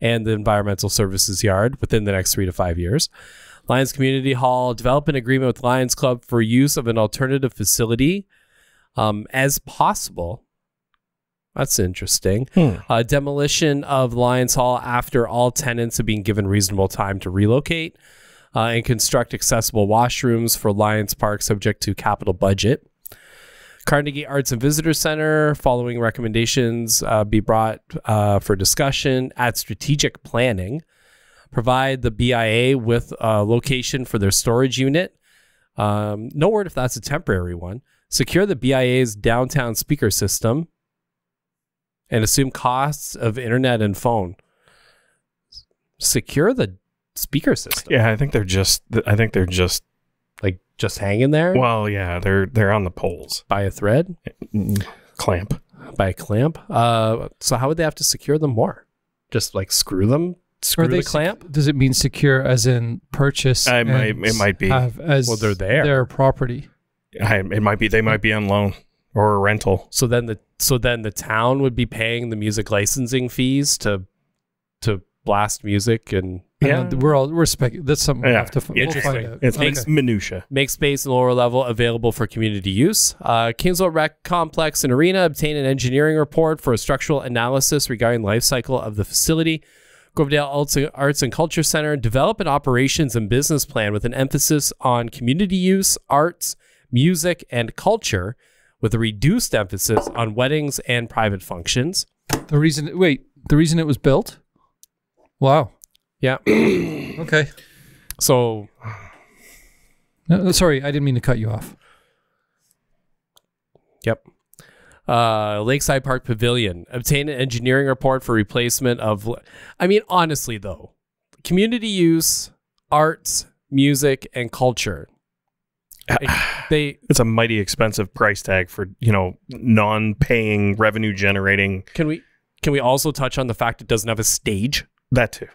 and the environmental services yard within the next 3 to 5 years. Lions Community Hall, develop an agreement with Lions Club for use of an alternative facility as possible. That's interesting. Demolition of Lions Hall after all tenants have been given reasonable time to relocate, and construct accessible washrooms for Lions Park subject to capital budget. Carnegie Arts and Visitor Center, following recommendations be brought for discussion at strategic planning. Provide the BIA with a location for their storage unit. No word if that's a temporary one. Secure the BIA's downtown speaker system and assume costs of internet and phone. Secure the speaker system. Yeah, I think they're just like just hanging there. Well, yeah, they're on the poles by a thread, clamp. By a clamp. So how would they have to secure them more? Just like screw them. Screw the clamp? Does it mean secure as in purchase? It might be. As they're there. Their property. It might be. They might be on loan or a rental. So then the town would be paying the music licensing fees to blast music and we're speculating. That's something we have to we'll find out. It makes minutia. Make space in the lower level available for community use. Kingsville Rec Complex and Arena obtain an engineering report for a structural analysis regarding the life cycle of the facility. Grovedale Arts and Culture Center, develop an operations and business plan with an emphasis on community use, arts, music, and culture, with a reduced emphasis on weddings and private functions. The reason it was built? Wow. Yeah. Okay. So, no, sorry, I didn't mean to cut you off. Yep. Lakeside Park Pavilion, obtain an engineering report for replacement of, honestly though, community use, arts, music, and culture. It's a mighty expensive price tag for, non-paying revenue generating. Can we also touch on the fact it doesn't have a stage? That too.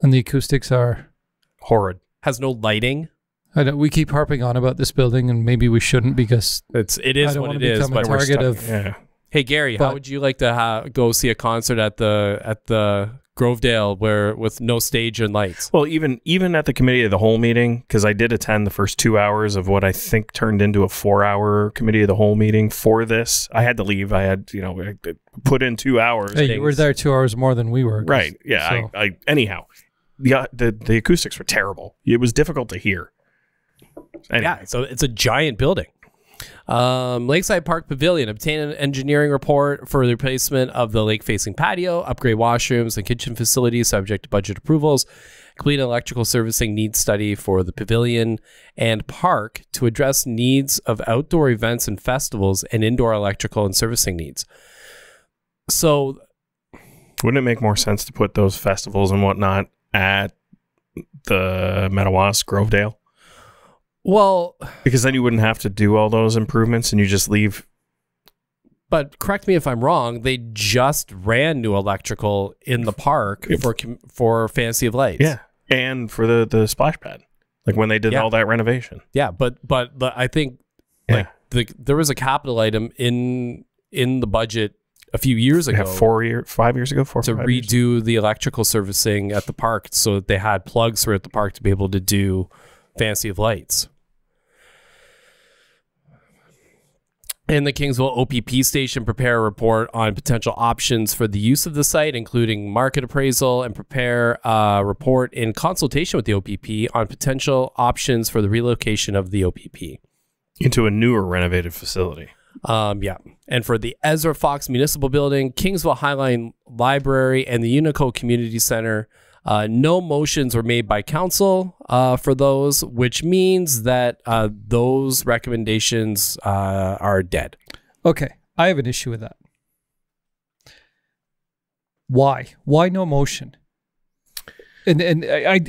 And the acoustics are horrid. Has no lighting. We keep harping on about this building, and maybe we shouldn't because it is what it is. But target of. Yeah. Hey Gary, how would you like to go see a concert at the Grovedale with no stage and lights? Well, even at the committee of the whole meeting, because I did attend the first 2 hours of what I think turned into a 4-hour committee of the whole meeting for this. I had to leave. I had put in 2 hours. Hey, you were there 2 hours more than we were. Right. Yeah. So. Anyhow, the acoustics were terrible. It was difficult to hear. Anyway. Yeah. So it's a giant building. Lakeside Park Pavilion, obtain an engineering report for the replacement of the lake-facing patio, upgrade washrooms and kitchen facilities subject to budget approvals, complete an electrical servicing needs study for the pavilion and park to address needs of outdoor events and festivals and indoor electrical and servicing needs. So, wouldn't it make more sense to put those festivals and whatnot at the Metawas Grovedale? Well, because then you wouldn't have to do all those improvements and you just leave. But correct me if I'm wrong, they just ran new electrical in the park for Fantasy of Lights. Yeah. And for the splash pad. Like when they did all that renovation. Yeah, but I think there was a capital item in the budget a few years ago. 5 years ago, to redo the electrical servicing at the park so that they had plugs for at the park to be able to do Fantasy of Lights. And the Kingsville OPP station prepare a report on potential options for the use of the site, including market appraisal, and prepare a report in consultation with the OPP on potential options for the relocation of the OPP into a newer renovated facility. And for the Ezra Fox Municipal Building, Kingsville Highline Library, and the Unico Community Center, no motions were made by council for those, which means that those recommendations are dead. Okay, I have an issue with that. Why? Why no motion? And I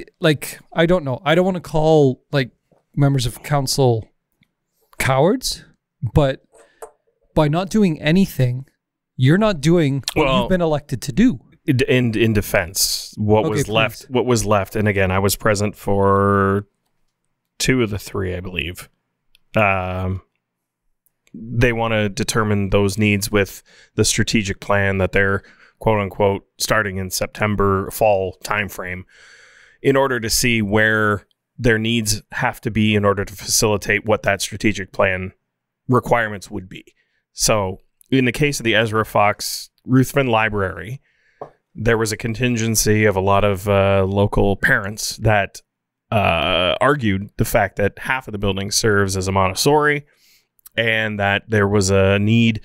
don't know. I don't want to call members of council cowards, but by not doing anything, you're not doing what you've been elected to do. In defense, what was left, and again, I was present for 2 of the 3, I believe. They want to determine those needs with the strategic plan that they're quote unquote starting in September fall timeframe in order to see where their needs have to be in order to facilitate what that strategic plan requirements would be. So in the case of the Ezra Fox Ruthven Library, there was a contingency of a lot of local parents that argued the fact that half of the building serves as a Montessori and that there was a need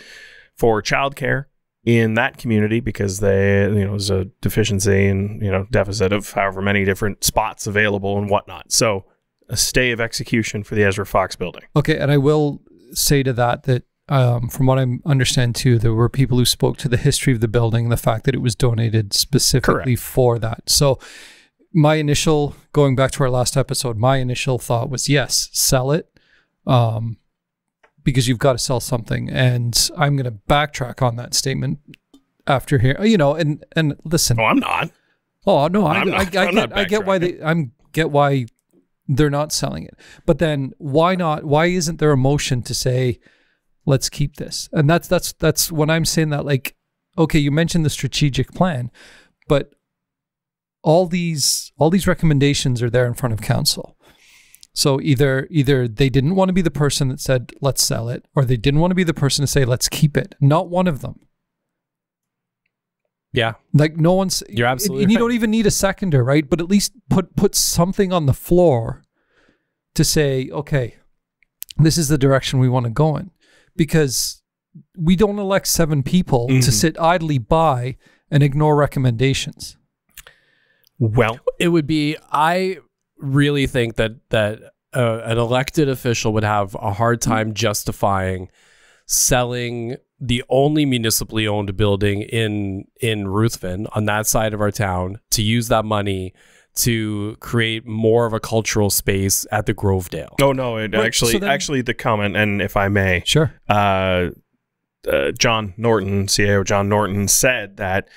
for childcare in that community because there was a deficiency and deficit of however many different spots available and whatnot. So a stay of execution for the Ezra Fox building. Okay, and I will say to that from what I understand too, there were people who spoke to the history of the building, the fact that it was donated specifically for that. So going back to our last episode, my initial thought was, yes, sell it, because you've got to sell something. And I'm going to backtrack on that statement after here, and listen. Oh, I'm not. Oh, no, I get why they're not selling it. But then why isn't there a motion to say, let's keep this? And that's when I'm saying that, okay, you mentioned the strategic plan, but all these recommendations are there in front of council. So either they didn't want to be the person that said, let's sell it, or they didn't want to be the person to say, let's keep it. Not one of them. Yeah. No one's... You're absolutely and you right. don't even need a seconder, right? But at least put something on the floor to say, okay, this is the direction we want to go in. Because we don't elect 7 people to sit idly by and ignore recommendations. Well, it would be... I really think that an elected official would have a hard time justifying selling the only municipally owned building in Ruthven on that side of our town to use that money to create more of a cultural space at the Grovedale. Oh no, it Right, so then- actually the comment, and if I may, Sure. John Norton, CAO John Norton, said that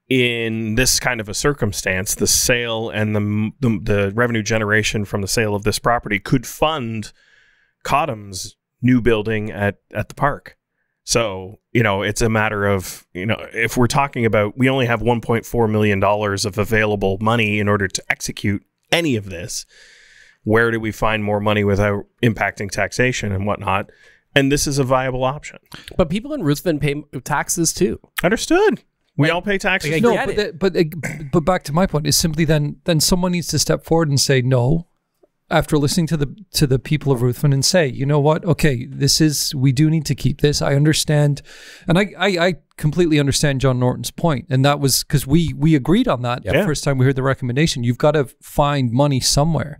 in this kind of a circumstance, the sale and the revenue generation from the sale of this property could fund Cotham's new building at the park. So, it's a matter of, if we're talking about, we only have $1.4 million of available money in order to execute any of this, where do we find more money without impacting taxation and whatnot? And this is a viable option. But people in Ruthven pay taxes too. Understood. We all pay taxes. Like, I No, get but back to my point is simply then someone needs to step forward and say no, after listening to the people of Ruthven, and say, you know what, okay, we do need to keep this. I understand, and I completely understand John Norton's point, and that was because we agreed on that the first time we heard the recommendation. You've got to find money somewhere.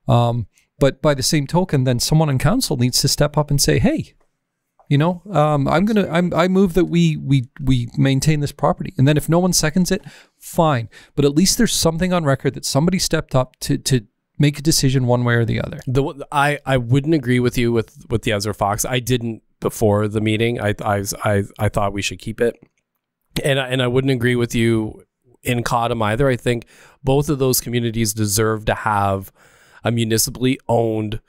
But by the same token, then someone on council needs to step up and say, hey, I move that we maintain this property. And then if no one seconds it, fine. But at least there's something on record that somebody stepped up to make a decision one way or the other. I wouldn't agree with you with the Ezra Fox. I didn't before the meeting. I thought we should keep it. And I wouldn't agree with you in Cottam either. I think both of those communities deserve to have a municipally owned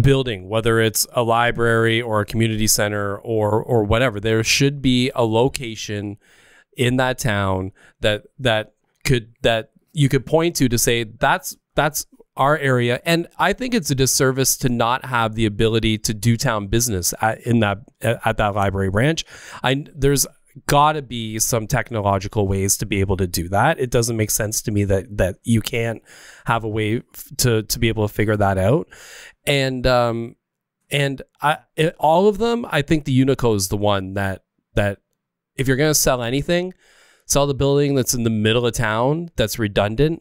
building, whether it's a library or a community center or whatever. There should be a location in that town that you could point to say that's our area. And I think it's a disservice to not have the ability to do town business at that library branch. There's got to be some technological ways to be able to do that. It doesn't make sense to me that you can't have a way to be able to figure that out. And all of them, I think the Unico is the one that if you're going to sell anything, sell the building that's in the middle of town that's redundant,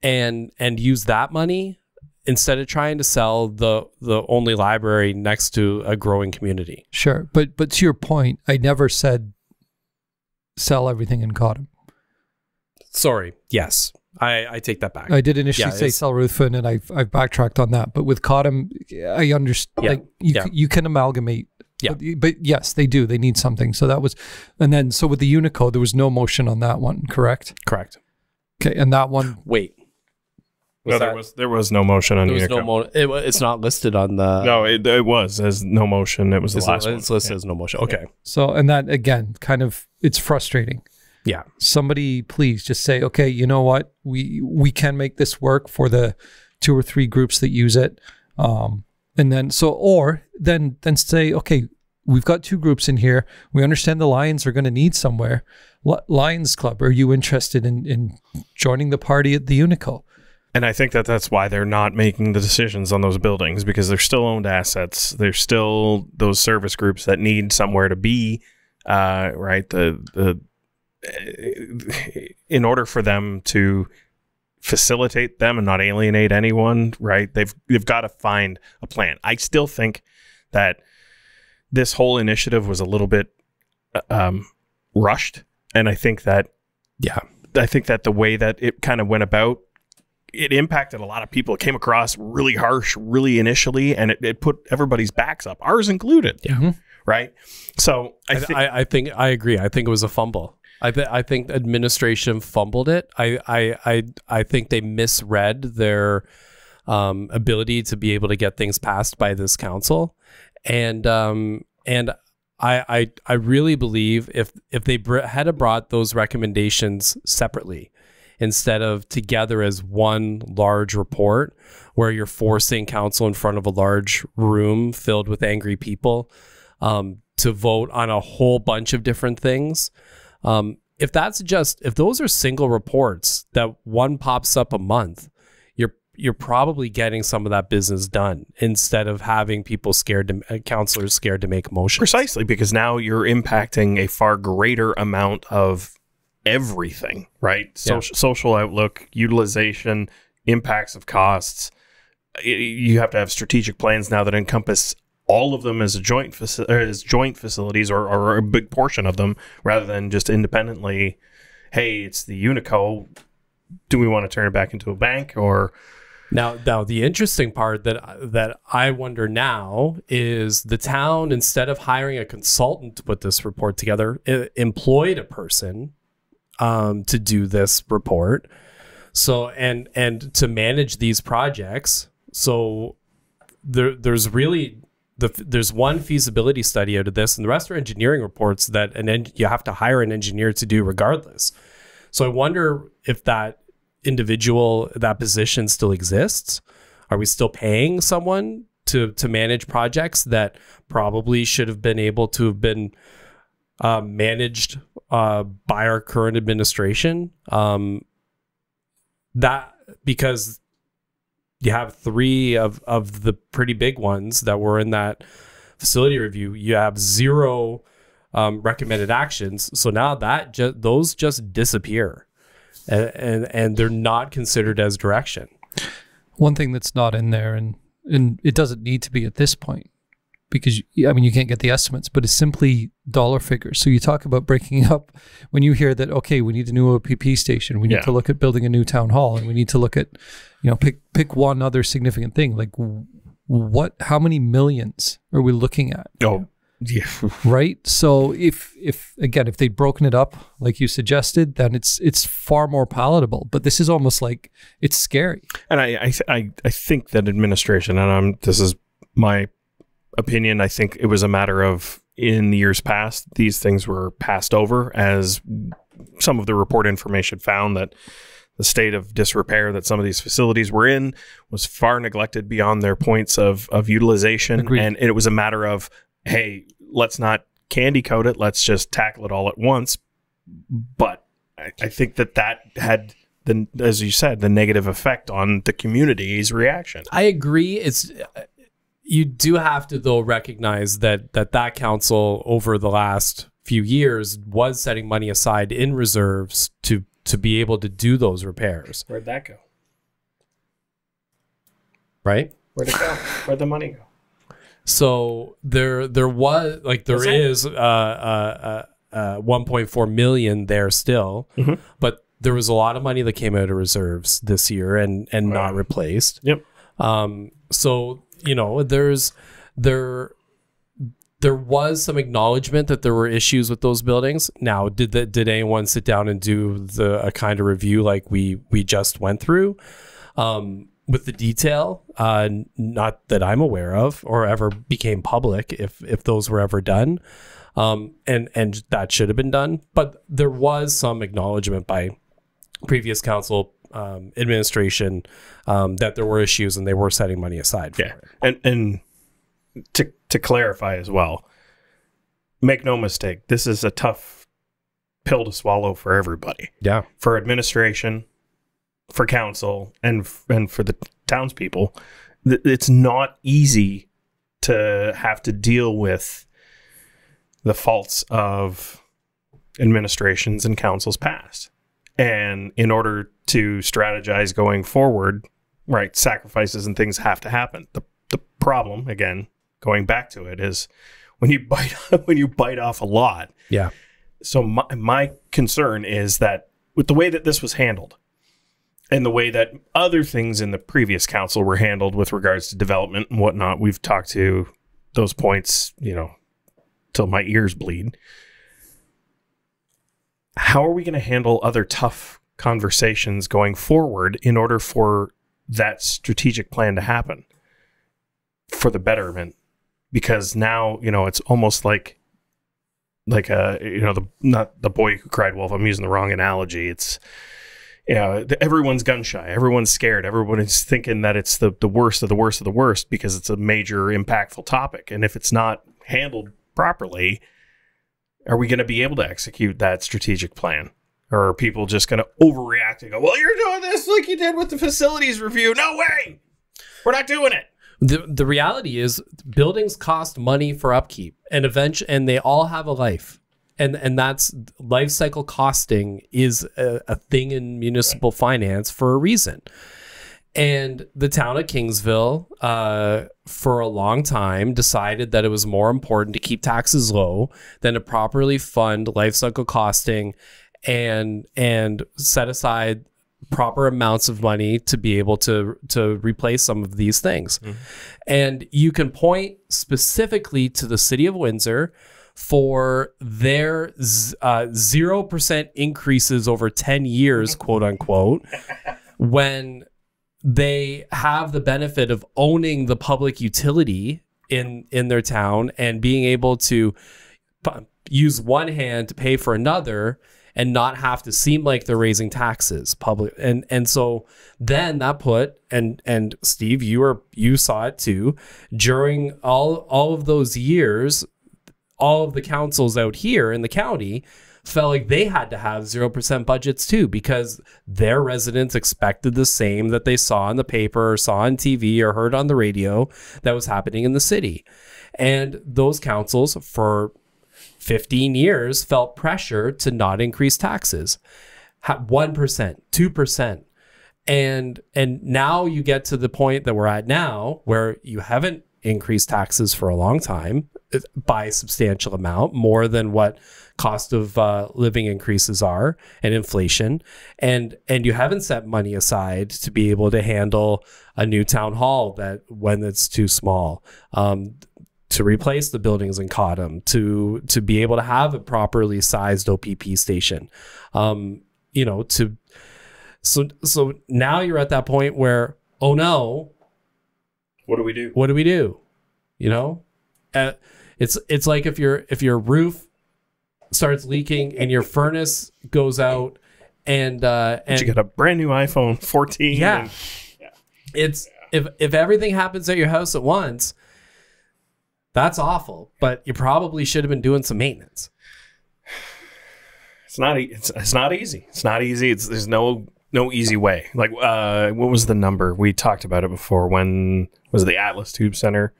and use that money instead of trying to sell the only library next to a growing community. Sure, but to your point, I never said sell everything in Cottam. Sorry. Yes. I take that back. I did initially say sell Ruthven, and I've backtracked on that. But with Cottam, I understand. You can amalgamate. Yeah. But yes, they do. They need something. So that was, and then so with the Unico, there was no motion on that one, correct? Correct. Okay, and that one. Wait. There was no motion on Unico. It's not listed on the. No, it was as no motion. It was the last one. It's listed as no motion. Okay. So, and that again, kind of, it's frustrating. Yeah. Somebody please just say, okay, you know what? We can make this work for the 2 or 3 groups that use it. And then then say, okay, we've got 2 groups in here. We understand the Lions are going to need somewhere. Lions Club, are you interested in joining the party at the Unico? And I think that's why they're not making the decisions on those buildings, because they're still owned assets. They're still those service groups that need somewhere to be, right? In order for them to facilitate them and not alienate anyone, right? They've got to find a plan. I still think that this whole initiative was a little bit rushed, and I think that the way that it kind of went about, it impacted a lot of people. It came across really harsh, really initially, and it put everybody's backs up, ours included. Yeah. Right. So I think I agree. I think it was a fumble. I think administration fumbled it. I think they misread their ability to be able to get things passed by this council, and I really believe if they had brought those recommendations separately instead of together as one large report where you're forcing council in front of a large room filled with angry people to vote on a whole bunch of different things. If those are single reports that one pops up a month, you're probably getting some of that business done instead of having people councillors scared to make motions. Precisely, because now you're impacting a far greater amount of everything, right? Social outlook, utilization, impacts of costs. You have to have strategic plans now that encompass all of them as joint facilities or a big portion of them, rather than just independently, hey, it's the Unico, do we want to turn it back into a bank? Or now the interesting part that I wonder now is the town, instead of hiring a consultant to put this report together, employed a person to do this report. So and to manage these projects. So there's really there's one feasibility study out of this, and the rest are engineering reports that you have to hire an engineer to do regardless. So I wonder if that position still exists. Are we still paying someone to manage projects that probably should have been able to have been managed by our current administration? That because you have 3 of the pretty big ones that were in that facility review. You have 0 recommended actions. So now those just disappear, and they're not considered as direction. One thing that's not in there, and it doesn't need to be at this point, because I mean you can't get the estimates, but it's simply dollar figures. So you talk about breaking up when you hear that, okay, we need a new OPP station, we need to look at building a new town hall, and we need to look at, pick one other significant thing. Like how many millions are we looking at? Oh, yeah. Right. So if they'd broken it up like you suggested, then it's far more palatable. But this is almost like it's scary. And I think that administration, and this is my opinion, I think it was a matter of, in years past, these things were passed over, as some of the report information found that the state of disrepair that some of these facilities were in was far neglected beyond their points of utilization. Agreed. And it was a matter of, hey, let's not candy coat it, let's just tackle it all at once. But I think that had, as you said, the negative effect on the community's reaction. I agree. You do have to, though, recognize that council over the last few years was setting money aside in reserves to be able to do those repairs. Where'd that go? Right? Where'd it go? Where'd the money go? So there is 1.4 million there still, but there was a lot of money that came out of reserves this year and not replaced. Yep. So there was some acknowledgement that there were issues with those buildings. Now, did anyone sit down and do a kind of review like we just went through? With the detail, not that I'm aware of or ever became public, if those were ever done, and that should have been done. But there was some acknowledgement by previous council administration that there were issues and they were setting money aside for it. And to clarify as well, make no mistake, this is a tough pill to swallow for everybody. Yeah, for administration, for council, and for the townspeople. It's not easy to have to deal with the faults of administrations and councils past. And in order to strategize going forward, right, sacrifices and things have to happen. The problem, again, going back to it, is when you bite off a lot. Yeah. So my concern is that with the way that this was handled, and the way that other things in the previous council were handled with regards to development and whatnot, we've talked to those points, till my ears bleed. How are we going to handle other tough conversations going forward in order for that strategic plan to happen for the betterment? Because now, it's almost like not the boy who cried wolf. I'm using the wrong analogy. It's, everyone's gun shy. Everyone's scared. Everyone is thinking that it's the worst of the worst of the worst because it's a major impactful topic. And if it's not handled properly, are we going to be able to execute that strategic plan? Or are people just going to overreact and go, well, you're doing this like you did with the facilities review. No way. We're not doing it. The reality is buildings cost money for upkeep and they all have a life. And that's life cycle costing is a thing in municipal finance for a reason. And the town of Kingsville, for a long time, decided that it was more important to keep taxes low than to properly fund life cycle costing and set aside proper amounts of money to be able to replace some of these things. And you can point specifically to the city of Windsor for their 0% increases over 10 years, quote unquote, when they have the benefit of owning the public utility in their town and being able to use one hand to pay for another and not have to seem like they're raising taxes public. And so then that put, and Steve, you saw it too, during all of those years, all of the councils out here in the county felt like they had to have 0% budgets too, because their residents expected the same that they saw in the paper or saw on TV or heard on the radio that was happening in the city. And those councils for 15 years felt pressure to not increase taxes. 1%, 2%. And now you get to the point that we're at now where you haven't increased taxes for a long time by a substantial amount, more than what cost of living increases are and inflation. And you haven't set money aside to be able to handle a new town hall that when it's too small, to replace the buildings in Cottam, to be able to have a properly sized OPP station, so now you're at that point where, oh no, what do we do? What do we do? It's like if your roof starts leaking and your furnace goes out and you get a brand new iPhone 14. Yeah. It's if everything happens at your house at once, that's awful, but you probably should have been doing some maintenance. It's not easy. It's not easy. There's no easy way. Like, what was the number? We talked about it before. When was it the Atlas Tube Center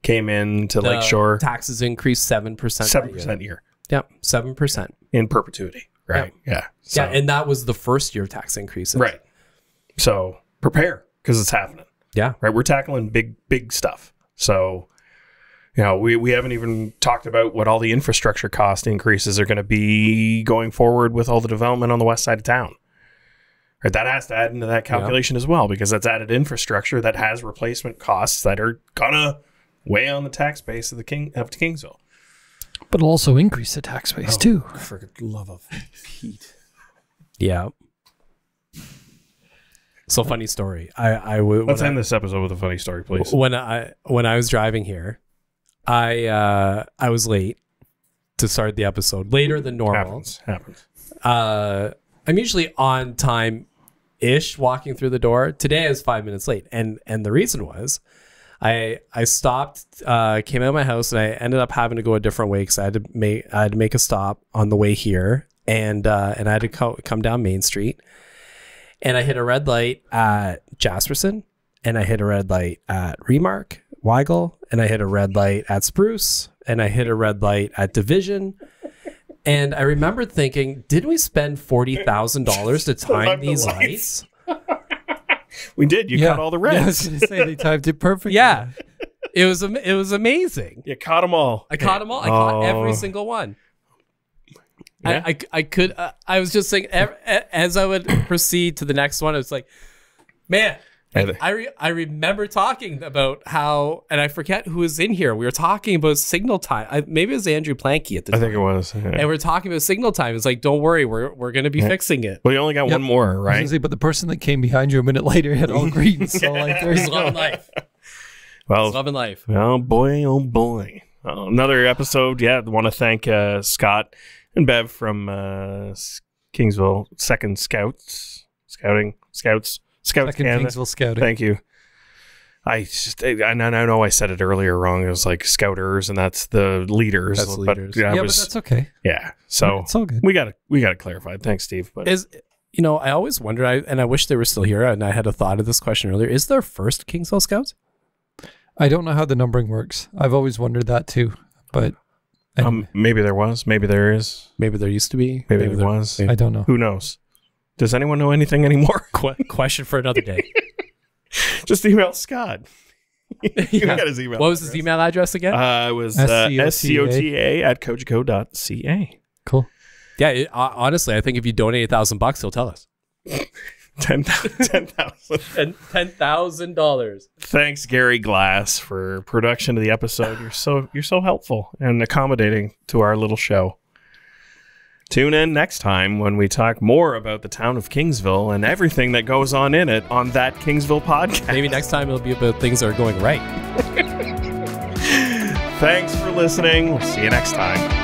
came in to Lakeshore? Taxes increased 7%. 7% a year. Yep, 7%. In perpetuity, right? Yeah. So, yeah, and that was the first year tax increases. Right. So prepare, because it's happening. Yeah. Right. We're tackling big stuff. So, we haven't even talked about what all the infrastructure cost increases are going to be going forward with all the development on the west side of town. Right, that has to add into that calculation as well, because that's added infrastructure that has replacement costs that are gonna weigh on the tax base of Kingsville. But it'll also increase the tax base too. For the love of Pete. Yeah. So funny story. Let's end this episode with a funny story, please. When I was driving here, I was late to start the episode, later than normal. Happens. I'm usually on time-ish walking through the door. Today I was 5 minutes late, and the reason was I stopped, came out of my house, and I ended up having to go a different way because I had to make a stop on the way here, and I had to come down Main Street, and I hit a red light at Jasperson, and I hit a red light at Remark, Weigel, and I hit a red light at Spruce, and I hit a red light at Division. And I remember thinking, didn't we spend $40,000 to time these lights? We did. You caught all the reds. Yeah, I was going to say they timed it perfectly. Yeah. It was amazing. You caught them all. I caught them all. I caught every single one. Yeah. I was just saying, as I would proceed to the next one, I was like, man, I remember talking about how, and I forget who was in here. We were talking about signal time. Maybe it was Andrew Planky at the time. I think it was. Yeah. And we were talking about signal time. It's like, don't worry, we're going to be fixing it. Well, you only got one more, right? But the person that came behind you a minute later had all green. So like, there's loving life. Well, loving life. Oh boy, oh boy. Another episode. Yeah, I want to thank Scott and Bev from Kingsville Second Scouting Scouts Canada. Kingsville Scouting. Thank you. I know I said it earlier wrong. It was like Scouters, and that's the leaders. That's leaders. But, but that's okay. Yeah. So it's all good. We got it clarified. Thanks, Steve. But I always wondered, and I wish they were still here, and I had a thought of this question earlier. Is there first Kingsville Scouts? I don't know how the numbering works. I've always wondered that too. But anyway. Maybe there was. Maybe there is. Maybe there used to be. Maybe there was. I don't know. Who knows? Does anyone know anything anymore? Question for another day. Just email Scott. You got his email. What was his email address again? It was scota@cogeco.ca. Cool. Yeah, honestly, I think if you donate $1,000, he'll tell us. $10,000. $10,000. Thanks, Gary Glass, for production of the episode. You're so helpful and accommodating to our little show. Tune in next time when we talk more about the town of Kingsville and everything that goes on in it on That Kingsville Podcast. Maybe next time it'll be about things that are going right. Thanks for listening. We'll see you next time.